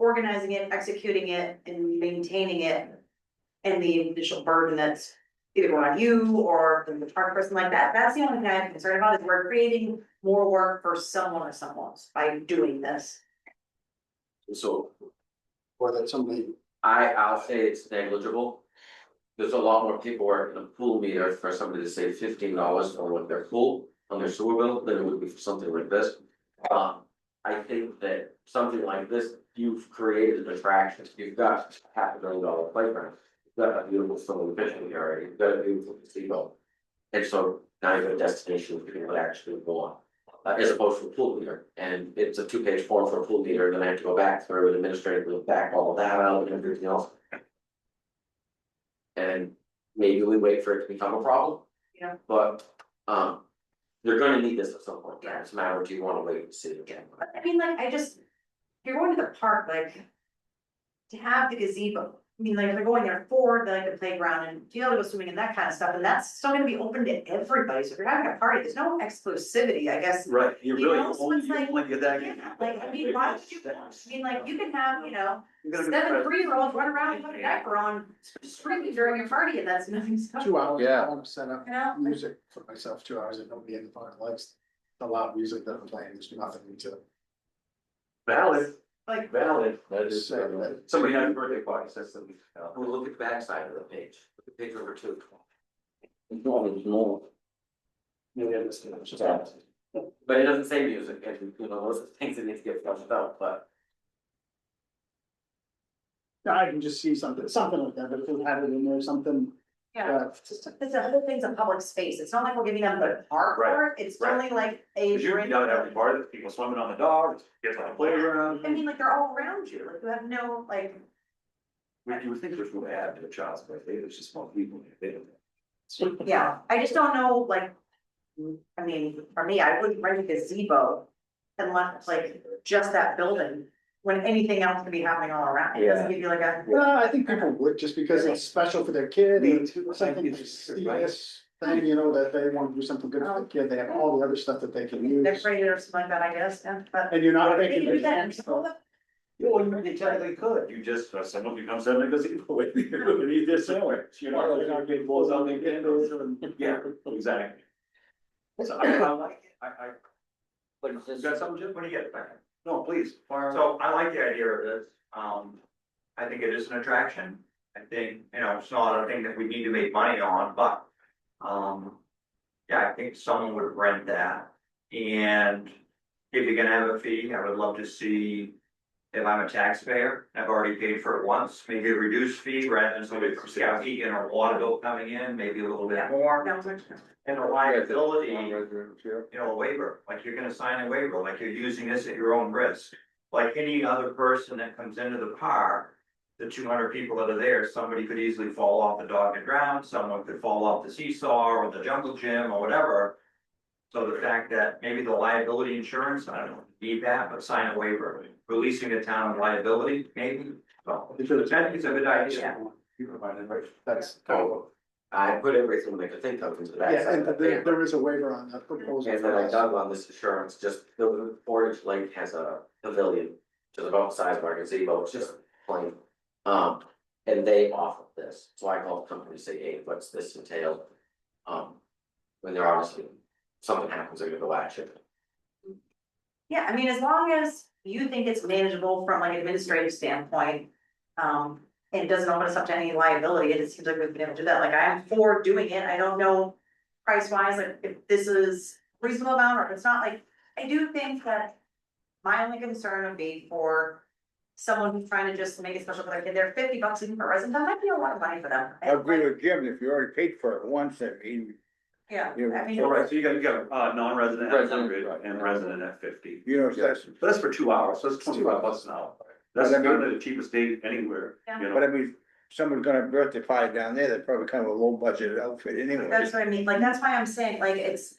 Organizing it, executing it, and maintaining it. And the initial burden that's either going on you or the park person like that, that's the only thing I'm concerned about, is we're creating more work for someone or someone's by doing this. So Or that somebody, I'll say it's negligible. There's a lot more paperwork in a pool meter for somebody to save $15 on what their pool, on their sewer bill, than it would be for something like this. I think that something like this, you've created an attraction, you've got $500,000 playground. You've got a beautiful swimming fishing area, you've got a beautiful casino. And so now you've got a destination where people actually go on. As opposed to a pool meter, and it's a 2-page form for a pool meter, and then I have to go back through and administratively back all of that out and everything else. And maybe we wait for it to become a problem. Yeah. But, they're gonna need this at some point, it's a matter of, do you wanna wait and see again? But I mean, like, if you're going to the park, like. To have the gazebo, I mean, like, if they're going there for the playground and be able to go swimming and that kind of stuff, and that's still gonna be open to everybody, so if you're having a party, there's no exclusivity, I guess. Right, you You really know, so only, it's you like- only get that. Yeah, like, I mean, why would you, I mean, like, you can have, You gotta be 7 present. 3-year-olds run around and put a diaper on, screaming during your party, and that's nothing special. 2 hours, Yeah. I want to set up You know? music for myself, 2 hours that nobody in the park likes. The loud music that I'm playing, there's nothing to Valid, Like, valid. That is. say that. Somebody had a birthday party, says something. We'll look at the back side of the page, look at page number 2. It's more. Maybe I missed it, it's just. But it doesn't say music, and you know, those are things that need to get flushed out, but. I can just see something like that, but if we had it in there, something, yeah, it's a whole thing's a public space, it's not like we're giving them the park for it, it's Right. only like a. Cause you down at every party, people swimming on the dogs, kids on the playground. I mean, like, they're all around you, like, you have no, like, You would think there's no add to a child's birthday, there's just more people. They don't. yeah, I just don't know, like. I mean, for me, I wouldn't rent a gazebo unless, like, just that building, when anything else could be happening all around, it doesn't give you like a. well, I think people would, just because it's special for their kid. Me and too. Something I think to it's see right. this thing, you know, that they want to do something good for the kid, they have all the other stuff that they can use. Decorated or something like that, I guess, yeah, but. And you're not They thinking. can do that, Well, you technically could, you just, someone becomes seven because you need this sandwich, you know, they're not getting blows out the candles. Yeah, exactly. So I like it, I, But it's you just. got something, Jim? What do you get? No, please, fire. So I like the idea of this, I think it is an attraction, I think, you know, it's not a thing that we need to make money on, but. Yeah, I think someone would rent that, and if you're gonna have a fee, I would love to see. if I'm a taxpayer, I've already paid for it once, maybe a reduced fee rather than somebody from Scout heat and a water bill coming in, maybe a little bit more. And a liability, a waiver, like you're gonna sign a waiver, like you're using this at your own risk. Like any other person that comes into the park, the 200 people that are there, somebody could easily fall off the dog and drown, someone could fall off the seesaw or the jungle gym or whatever. So the fact that maybe the liability insurance, I don't know, need that, but sign a waiver, releasing the town of liability, maybe. So I think it's a good idea. You provided, right? That's. I put everything they could think of into that. Yeah, and there is a waiver on that proposal. And then I dug on this insurance, just the Portage Lake has a pavilion, just about the size of our gazebo, it's just plain. And they offer this, so I called the company to say, hey, what's this entail? When they're obviously, something happens, they're gonna go at you. Yeah, I mean, as long as you think it's manageable from like an administrative standpoint, and it doesn't open us up to any liability, it seems like we've been able to do that, like I'm for doing it, I don't know. Price wise, like if this is reasonable amount, or if it's not, like, I do think that. My only concern would be for someone who's trying to just make it special for their kid, they're $50 even per resident, that might be a lot of money for them. I agree with Jim, if you already paid for it once, I mean, Yeah, you I mean. All right, so you got, non-resident at Resident, 100 right. and resident at 50. you know, that's, But that's for 2 hours, so that's $25 an hour. That's But I mean- kind of the cheapest date anywhere, Yeah. you but know. I mean, someone's gonna have birthday party down there, they're probably kind of a low budget outfit anyway. That's what I mean, like, that's why I'm saying, like, it's,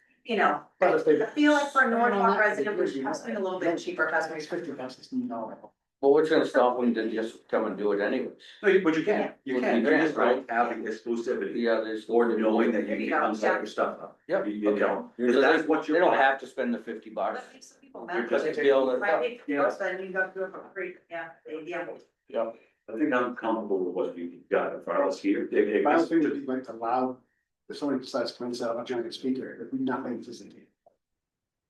But if they- I feel like for a Norridgewock Yeah, resident, we yeah. should have something a little bit cheaper, if that's what It's you're. $50, it's no. Well, what's gonna stop them to just come and do it anyway? No, but you can, you You can, can, you just right? don't have the exclusivity. Yeah, there's. Or knowing that There you you can go, come set your stuff up. Yep, You know, okay. if that's what They you're. don't have to spend the $50. But makes some people You're mad. just They feel that- Right, Yeah. then you got to do it for free, yeah, Yeah. I think I'm comfortable with what you got in front of us here. If My it's only thing would just- be like to allow, if somebody decides to come and set up a giant speaker, if nothing is in.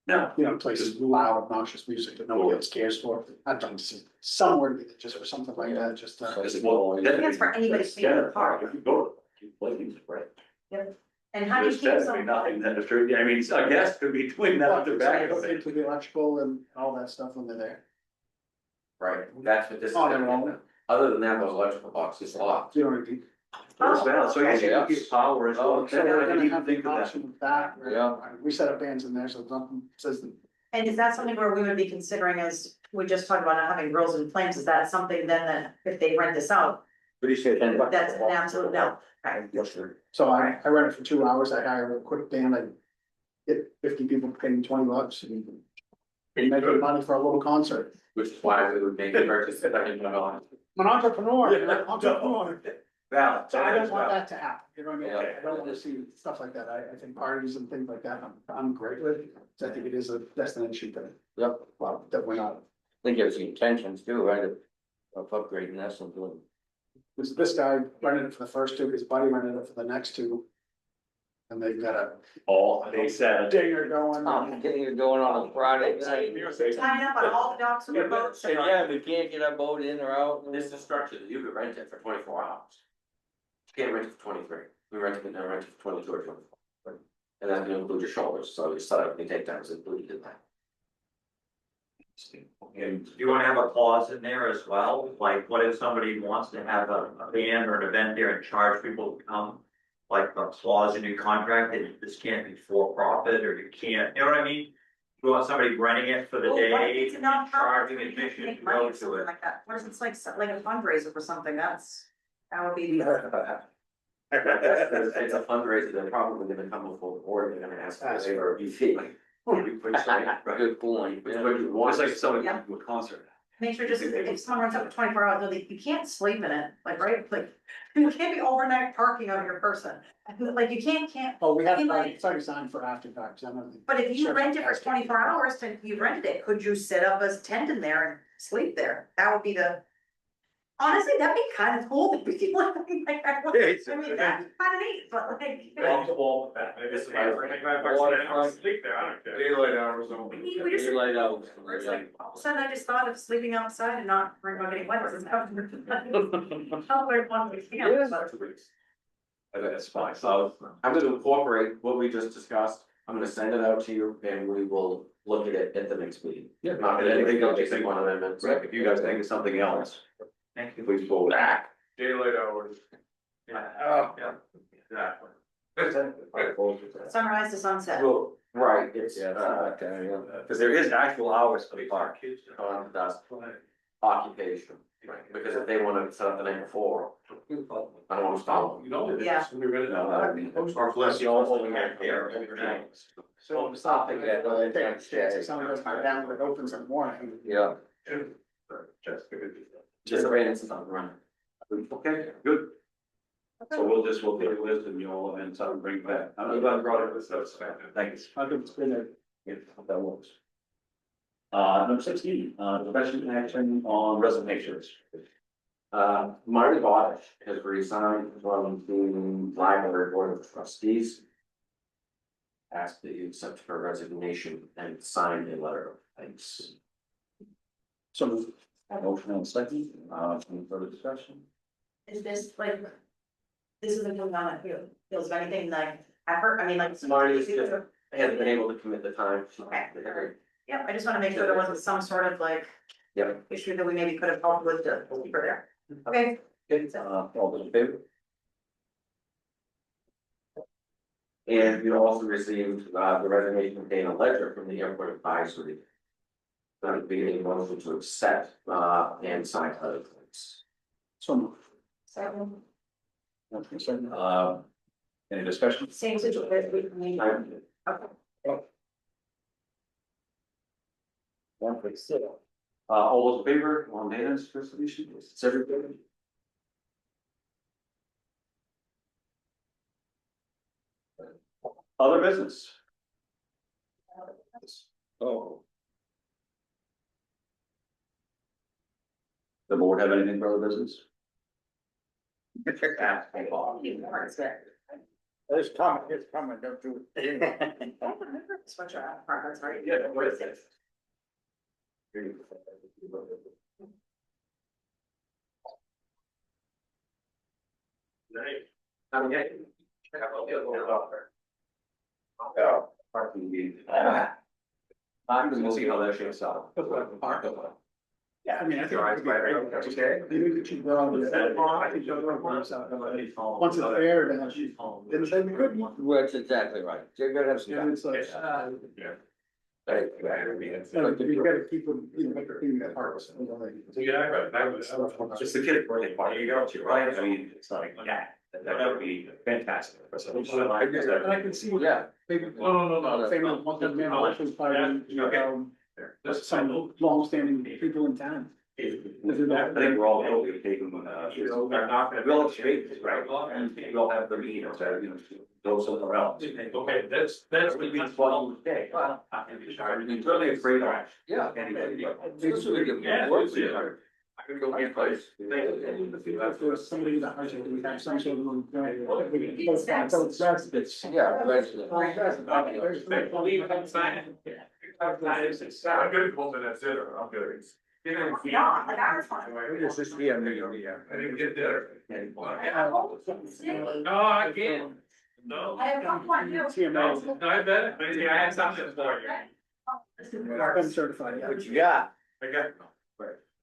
No, Places loud, obnoxious music that nobody else cares for, I'd like to see somewhere just for something like that, just. it's well. I think it's for anybody that's to be in the standard. park. If you go, you play music, right? And how do you There's keep definitely some? nothing that disturbs, I mean, I guess could be doing that with their back. Into the electrical and all that stuff when they're there. Right, that's what this is. Oh, they're wrong. Other than that, those electrical boxes locked. You know what I mean? It's valid, so I guess you Yeah. can get power as well. So I we're didn't gonna even have think the of that. option with that. Yeah. We set up bands in there, so nothing says that. And is that something where we would be considering, as we just talked about not having grills and flames, is that something then that if they rent this out, What do you say? that's an absolute no? Right. Yes, sir. So I rent it for 2 hours, I hire a quick band, I get 50 people paying $20 and making money for a little concert. Which is why we would make a purchase if I didn't know. I'm an entrepreneur, Yeah. entrepreneur. Valid. So I don't want that to happen, you know what I mean? Yeah. I don't wanna see stuff like that, I think parties and things like that, I'm great with, so I think it is a destination that, Yep, well, that we're not. I think it's the intentions too, right, of upgrading this and doing. This guy rented it for the first two, his buddy rented it for the next two. And they've got a All they said. dinger going. Getting it going on a Friday night. Tying up on all the docks with the boats. And yeah, we can't get our boat in or out. This is structured, you could rent it for 24 hours. You can't rent it for 23, we rent it for 22 or 24. And that's gonna include your shoulders, so your setup, your takedowns included in that. And do you wanna have a clause in there as well, like what if somebody wants to have a band or an event there and charge people to come? Like a clause in your contract that this can't be for profit, or you can't, you know what I mean? You want somebody renting it for the Well, what if day, it's a nonprofit, charging where you can admission make to money go or to something it. like that? What if it's like a fundraiser for something, that would be the. It's a fundraiser, they're probably gonna come before the board, they're gonna ask for a fee. Good point. Which what you want. It's like somebody Yeah. to a concert. Make sure just, if someone runs up for 24 hours, no, you can't sleep in it, like, right, like, you can't be overnight parking on your person. Like, you can't, Oh, we have, Anyway. it's already signed for after dark, I know. but if you Sure. rent it for 24 hours, then you rented it, could you set up a tent in there and sleep there? That would be the. Honestly, that'd be kind of cool, if people, like, I mean, that's kind of neat, but like. Comfortable with that, maybe it's about $25 an hour, sleep there, I don't care. Daylight hours only. We just. Daylight hours. It's like, all of a sudden I just thought of sleeping outside and not worrying about getting wet. How weird one was, yeah, but- That's fine, So I'm gonna incorporate what we just discussed I'm gonna send it out to you and we will look at it at the next meeting. Yeah. Not And anything else you basic think, one amendments. right, if you guys think of something else, please forward that. Daylight hours. Oh. Yeah, exactly. Sunrise to sunset. Well, right, it's, Yeah, okay, yeah. Because there is actual hours for the park. on the occupation, because if they wanna set up the night before, I don't wanna stop them. You know, Yeah. Or bless you all over here. So I'm stopping at. Someone goes down, but it opens in the morning. Yeah. Just ran into something running. Okay, good. So we'll take a list and you'll, and some bring it back. I'm glad you brought it this, so, thanks. I think it's been a Yeah, that works. Number 16, discussion and action on resignations. Marty Bodish has resigned from the library board of trustees. Asked that you accept her resignation and sign a letter of thanks. So, motion and second, any further discussion? Is this like, this isn't coming on at you, feels of anything like effort, I mean, like. Marty's just hasn't been able to commit the time. Okay. Yeah, I just wanna make sure there wasn't some sort of like Yep. issue that we maybe could have helped with to keep her there. Okay, Okay, all those in favor? And you also received the resignation of Dana Ledger from the airport advisory. That would be a motion to accept and sign other things. So moved. second, Any discussion? same situation, okay. One, please. All those in favor on Dana's resolution, it's everybody? Other business? Oh. The board have anything for other business? There's coming, don't do it. Sweatshirt, apartments, right? Yeah, what is it? Parking meeting. I'm gonna see how that shakes out. Yeah, I mean, I think. Maybe we should go on with that. I think they'll work themselves out. Once it's there, then we could. Well, that's exactly right. You're gonna have some. And it's like, Right. you gotta keep them, you know, in the hearts. Just the kid birthday party, you go to, right? I mean, it's like, yeah, that would be fantastic. And I can see. Yeah. Maybe. No. Family, one man, elections party, there's some long-standing people in town. I think we're all going to take them, we'll have streets, right? And we'll have the meetings, you know, go somewhere else. Okay, that's. Would be the one day. I'm really afraid of. Yeah. Anybody. This would be Yeah. work for you. I could go get place. If there was somebody that we have some sort of. Yeah, eventually. I'm good, Colton, that's it, I'm good. Yeah, like I was fine. It's just here, yeah. I didn't get there. No, I can't. No. I have one point, No, I bet, maybe I have something for you. I'm certified, yeah. What you got? I got.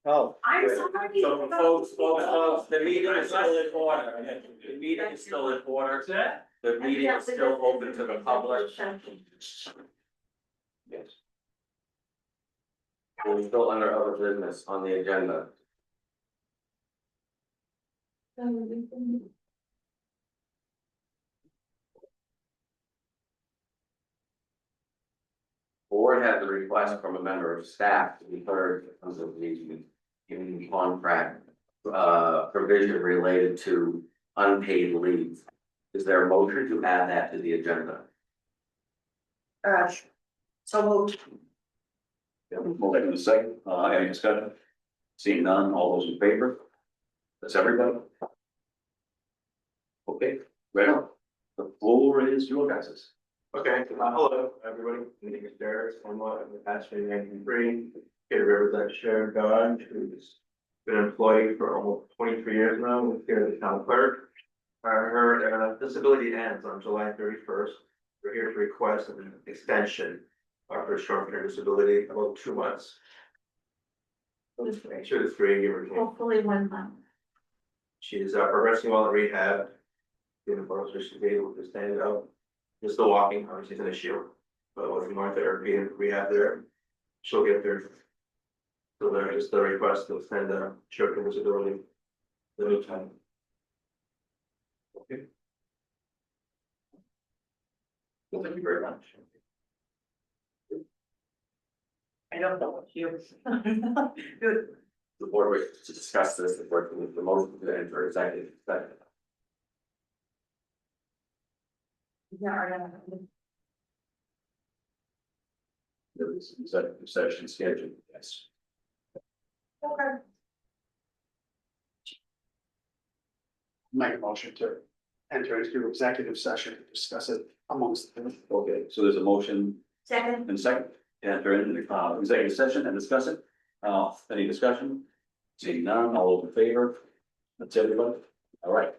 Oh. I'm sorry. So folks, the meeting is still in order. The meeting is still in order. What's that? The meeting is still open to the public. Yes. We're still under other business on the agenda. Board has a request from a member of staff to be heard because of the union contract provision related to unpaid leave. Is there a motion to add that to the agenda? So moved. Moving in a second, any discussion? Seeing none, all those in favor? That's everybody? Okay, right on. The floor is your guys's. Okay, hello, everybody. My name is Derek. I'm the pastor in 1993. Here to represent Sharon Dodge, who's been an employee for almost 23 years now with here the town clerk. Her disability ends on July 31st. we're here to request an extension for short-term disability about 2 months. 2 to 3, give or take. Hopefully 1 month. She's progressing well in rehab. Getting closer, so she's able to stand up. Just the walking, obviously, is an issue. But with more therapy and rehab there, she'll get there. So there's just the request to extend the short-term disability. The new time. Okay. Well, thank you very much. I don't know what you. Good. The board wishes to discuss this, the board can the motion to enter executive session. Yeah, I don't know. There is an executive session scheduled, yes. Okay. Make a motion to enter into executive session, to discuss it amongst them. Okay, so there's a motion Second. and second, to enter into the executive session and discuss it. Any discussion? Seeing none, all those in favor? That's everybody. All right.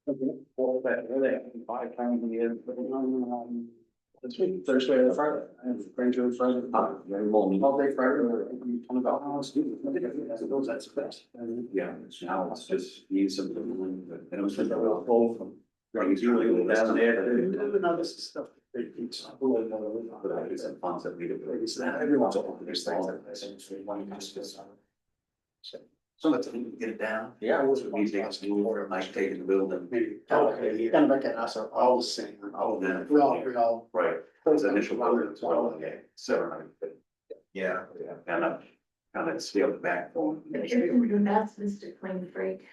5 times a year. This week, Thursday or Friday, I have Grandchildren Friday. All day Friday, $20. That's the best. Yeah, now it's just need something, and it was like a real pull from. Right, you do it down there. No, this is stuff. It's. But I do some funds that we do. Everyone's all there's things that I think we want to discuss. So let's get it down. Yeah. So we take us to order, Mike taking the building. Maybe, okay, you gotta look at us, are all the same. Oh, yeah. We all. Right, those initial building as well, okay, 700. Yeah. Yeah, and I kind of scaled it back for That's Mr. Clean Freak.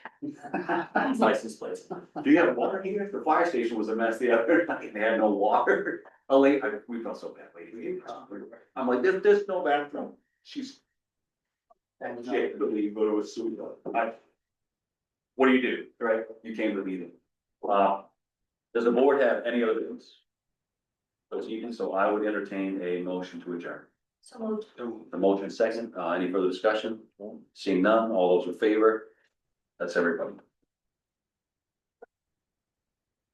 license plates. Do you have water here? The fire station was a mess the other night, they had no water. Oh, we felt so bad, lady. I'm like, there's no bathroom. She's. And she can't believe, but it was super. What do you do, right? You came to the meeting. Does the board have any other business? This evening, so I would entertain a motion to adjourn. So moved. The motion second, any further discussion? Seeing none, all those in favor? That's everybody.